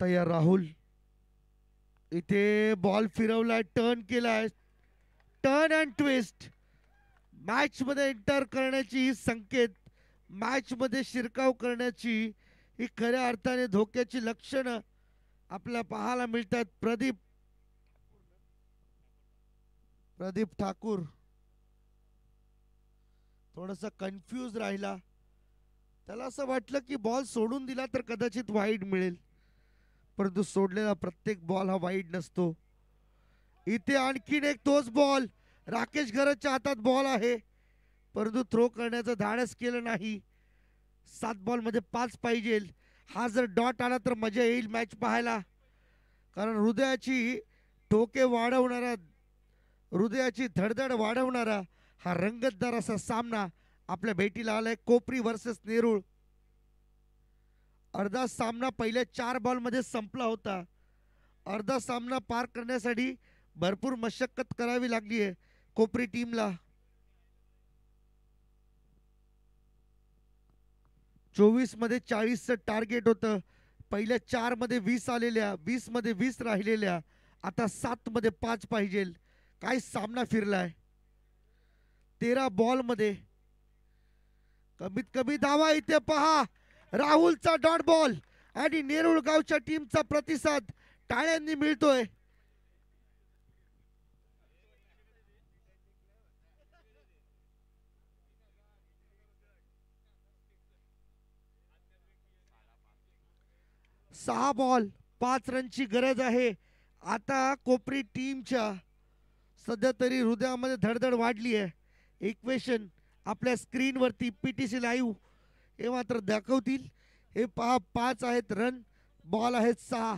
तयार राहुल. इथे बॉल फिरवलाय, टर्न केलाय. Turn and twist. मॅच मध्ये एंटर करण्याची संकेत, मॅच मध्ये शिरकाव करण्याची ही खऱ्या अर्थाने धोक्याची लक्षणं आपल्याला पाहायला मिळतात. प्रदीप ठाकूर थोडासा कन्फ्यूज राहिला. त्याला असं वाटलं की बॉल सोडून दिला तर कदाचित वाईड मिळेल, परंतु सोडलेला प्रत्येक बॉल हा वाईड नसतो. इथे आणखीन एक तोच बॉल, राकेश गरजच्या हातात बॉल आहे, परंतु थ्रो करण्याचं धाडस केलं नाही. 7 बॉल मध्ये 5 पाहिजे. हा जर डॉट आला तर मजा येईल मॅच पाहायला. कारण हृदयाची ठोके वाढवणारा, हृदयाची धडधड वाढवणारा हा रंगतदार असा सामना आपल्या भेटीला आलाय. कोपरी वर्सेस नेरुळ. अर्धा सामना पहिल्या 4 बॉल मध्ये संपला होता. अर्धा सामना पार करण्यासाठी भरपूर मशक्कत करावी लागली आहे कोपरी टीमला. 24 मध्ये 40चं टार्गेट होतं. पहिल्या 4 मध्ये 20 आलेल्या, 20 मध्ये 20 राहिलेल्या, आता 7 मध्ये 5 पाहिजे. काय सामना फिरलाय. 13 बॉल मध्ये कमीत कमी धावा. इथे पहा राहुलचा डॉट बॉल आणि नेरुळ गावच्या टीमचा प्रतिसाद टाळ्यांनी मिळतोय. सहा बॉल 5 रनची गरज आहे. आता कोपरी टीमच्या सध्या तरी हृदयामध्ये धडधड वाढली आहे. इक्वेशन आपल्या स्क्रीनवरती PTC लाईव्ह हे मात्र दाखवतील हे पहा 5 आहेत रन, बॉल आहेत 6.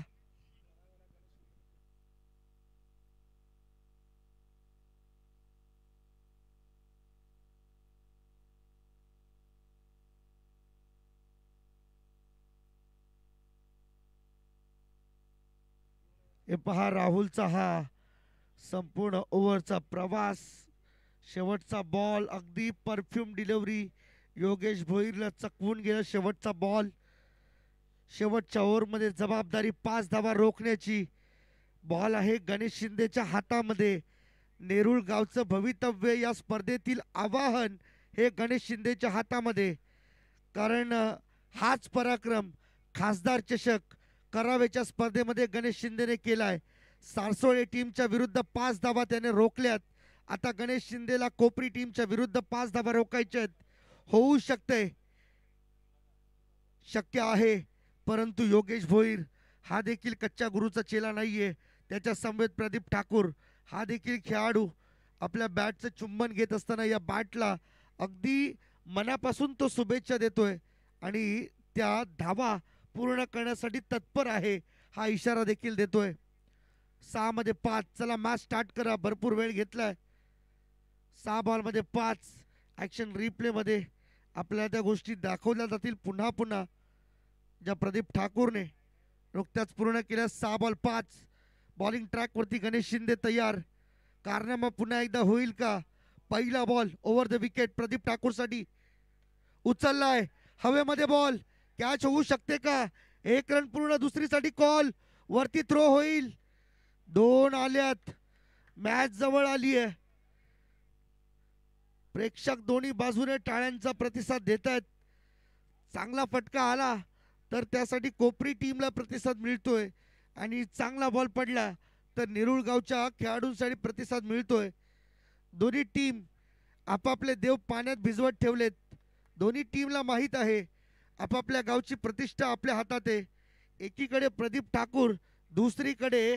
हे पहा राहुलचा हा संपूर्ण ओव्हरचा प्रवास, शेवटचा बॉल अगदी परफ्यूम डिलिव्हरी, योगेश भोईरला चकवून गेला शेवटचा बॉल. शेवटच्या ओव्हरमध्ये जबाबदारी 5 धावा रोखण्याची. बॉल आहे गणेश शिंदेच्या हातामध्ये. नेरूळ गावचं भवितव्य या स्पर्धेतील आवाहन हे गणेश शिंदेच्या हातामध्ये, कारण हाच पराक्रम खासदार चषक करावेच्या स्पर्धेमध्ये गणेश शिंदेने केलाय. सारसोळे टीमच्या विरुद्ध 5 धावा त्याने रोखल्यात. आता गणेश शिंदेला कोपरी टीमच्या विरुद्ध 5 धावा रोखायच्यात. होऊ शकते, शक्य आहे, परंतु योगेश भोईर हा देखील कच्च्या गुरुचा चेला नाहीये. त्याच्या समवेत प्रदीप ठाकूर हा देखील खेळाडू आपल्या बॅटचं चुंबन घेत असताना या बॅटला अगदी मनापासून तो शुभेच्छा देतोय आणि त्या धावा पूर्ण करण्यासाठी तत्पर आहे हा इशारा देखील देतोय. 6 मध्ये 5. चला मॅच स्टार्ट करा, भरपूर वेळ घेतलाय. 6 बॉलमध्ये 5. ॲक्शन रिप्लेमध्ये आपल्याला त्या गोष्टी दाखवल्या जातील पुन्हा पुन्हा, ज्या प्रदीप ठाकूरने नुकत्याच पूर्ण केल्या. 6 बॉल 5. बॉलिंग ट्रॅकवरती गणेश शिंदे तयार. कारनामा पुन्हा एकदा होईल का? पहिला ball over the wicket Pradeep ठाकूरसाठी उचललाय, हवेमध्ये बॉल, कॅच होऊ शकते का? 1 रन पूर्ण, दुसरीसाठी कॉल, वरती थ्रो होईल. 2 आल्यात, मॅच जवळ आली आहे. प्रेक्षक दोन्ही बाजूने टाळ्यांचा प्रतिसाद देत आहेत. चांगला फटका आला तर त्यासाठी कोपरी टीमला प्रतिसाद मिळतोय आणि चांगला बॉल पडला तर नेरूळ गावच्या खेळाडूंसाठी प्रतिसाद मिळतोय. दोन्ही टीम आपापले देव पाण्यात भिजवत ठेवलेत. दोन्ही टीमला माहीत आहे आपापल्या गावची प्रतिष्ठा आपल्या हातात आहे. एकीकडे प्रदीप ठाकूर, दुसरीकडे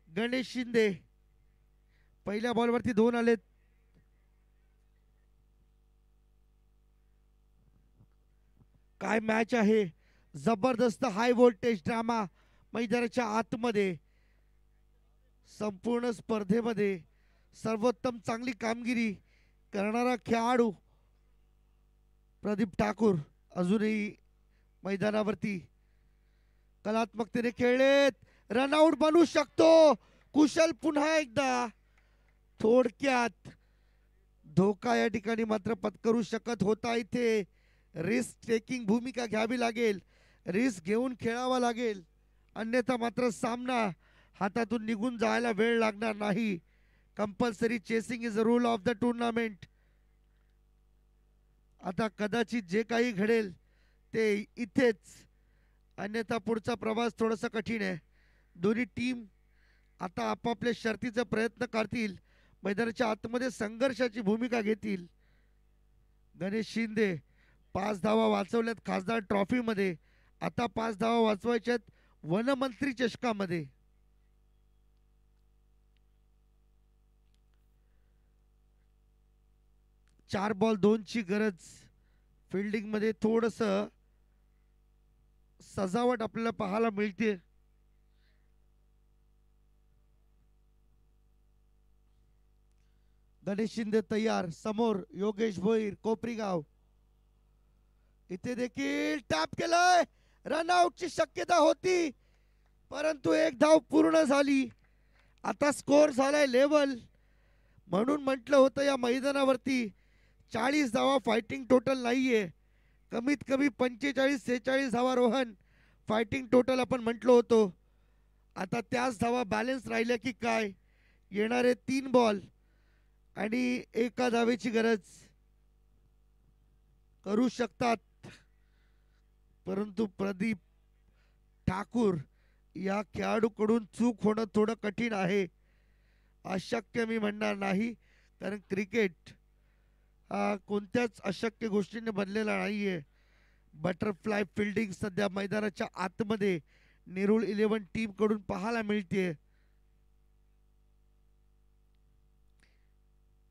गणेश शिंदे. पहिल्या बॉलवरती 2 आलेत. काय मॅच आहे, जबरदस्त हाय व्होल्टेज ड्रामा मैदानाच्या आतमध्ये. संपूर्ण स्पर्धेमध्ये सर्वोत्तम चांगली कामगिरी करणारा खेळाडू प्रदीप ठाकूर अजूनही मैदानावरती कलात्मकतेने खेळलेत. रनआउट बनू शकतो कुशल पुन्हा एकदा. थोडक्यात धोका या ठिकाणी मात्र पत्करू शकत होता. इथे रिस्क टेकिंग भूमिका घ्यावी लागेल, रिस्क घेऊन खेळावा लागेल, अन्यथा मात्र सामना हातातून निघून जायला वेळ लागणार नाही. Compulsory chasing is a rule of the tournament. आता कदाचित जे काही घडेल ते इथेच, अन्यथा पुढचा प्रवास थोडासा कठीण आहे. दोन्ही टीम आता आपापल्या शर्तीचा प्रयत्न करतील, मैदानाच्या आतमध्ये संघर्षाची भूमिका घेतील. गणेश शिंदे 5 धावा वाचवल्यात खासदार ट्रॉफीमध्ये, आता 5 धावा वाचवायच्यात वनमंत्री चषकामध्ये. चार बॉल 2 ची गरज. फिल्डिंग मध्ये थोडस सजावट आपल्याला पाहायला मिळते. गणेश शिंदे तयार, समोर योगेश भोईर कोपरीगाव. इथे देखील टॅप केलंय, रनआउटची शक्यता होती परंतु 1 धाव पूर्ण झाली. आता स्कोर झालाय लेवल. म्हणून म्हटलं होतं या मैदानावरती 40 धावा फायटिंग टोटल नाहीये, कमीत कमी 45-46 धावा रोहन फायटिंग टोटल आपण म्हटलो होतो. आता त्याच धावा बॅलन्स राहिल्या की काय. येणारे 3 बॉल आणि 1 धावेची गरज करू शकतात, परंतु प्रदीप ठाकूर या खेळाडूकडून चूक होणं थोडं कठीण आहे. अशक्य मी म्हणणार नाही, कारण क्रिकेट हा कोणत्याच अशक्य गोष्टीने बनलेला नाहीये. बटरफ्लाय फिल्डिंग सध्या मैदानाच्या आतमध्ये नेरूळ 11 टीम कडून पाहायला मिळते.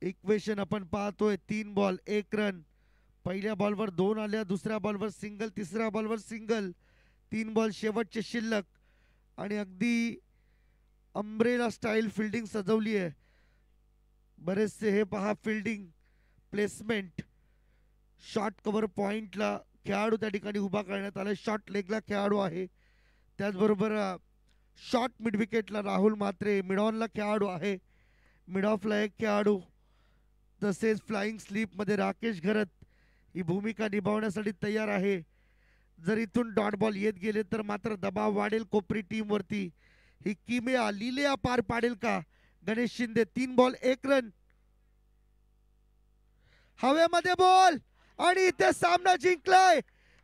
इक्वेशन आपण पाहतोय 3 बॉल 1 रन. पहिल्या बॉलवर 2 आल्या, दुसऱ्या बॉलवर सिंगल, तिसऱ्या बॉलवर सिंगल, 3 बॉल शेवटचे शिल्लक आणि अगदी अम्ब्रेला स्टाईल फिल्डिंग सजवली आहे. बरेचसे हे पहा फिल्डिंग प्लेसमेंट, शॉर्ट कव्हर पॉइंटला खेळाडू त्या ठिकाणी उभा करण्यात आला, शॉर्ट लेगला खेळाडू आहे, त्याचबरोबर शॉर्ट मिड विकेटला राहुल म्हात्रे, मिड ऑनला खेळाडू आहे, मिड ऑफला एक खेळाडू, तसेच फ्लाइंग स्लीपमध्ये राकेश घरत ही भूमिका निभावण्यासाठी तयार आहे. जर इथून डॉट बॉल येत गेले तर मात्र दबाव वाढेल कोपरी टीमवरती. ही किमया लिलेया पार पाडेल का? गणेश शिंदे 3 बॉल 1 रन, हवेमध्ये बॉल आणि इथे सामना जिंकलाय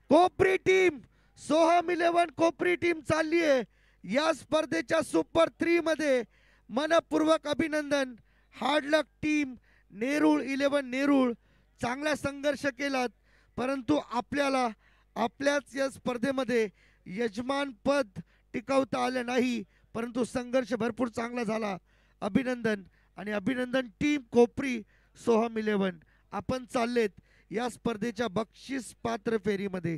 कोपरी टीम. सोहम 11 कोपरी टीम चालली आहे या स्पर्धेच्या सुपर 3 मध्ये. मनपूर्वक अभिनंदन. हार्ड लक टीम नेरूळ 11 नेरूळ, चांगला संघर्ष केलात परंतु आपल्याला आपल्याच या स्पर्धेमध्ये यजमान पद टिकवता आलं नाही, परंतु संघर्ष भरपूर चांगला झाला. अभिनंदन आणि अभिनंदन टीम कोपरी सोहम 11. आपण चाललेत या स्पर्धेच्या बक्षीस पात्र फेरीमध्ये.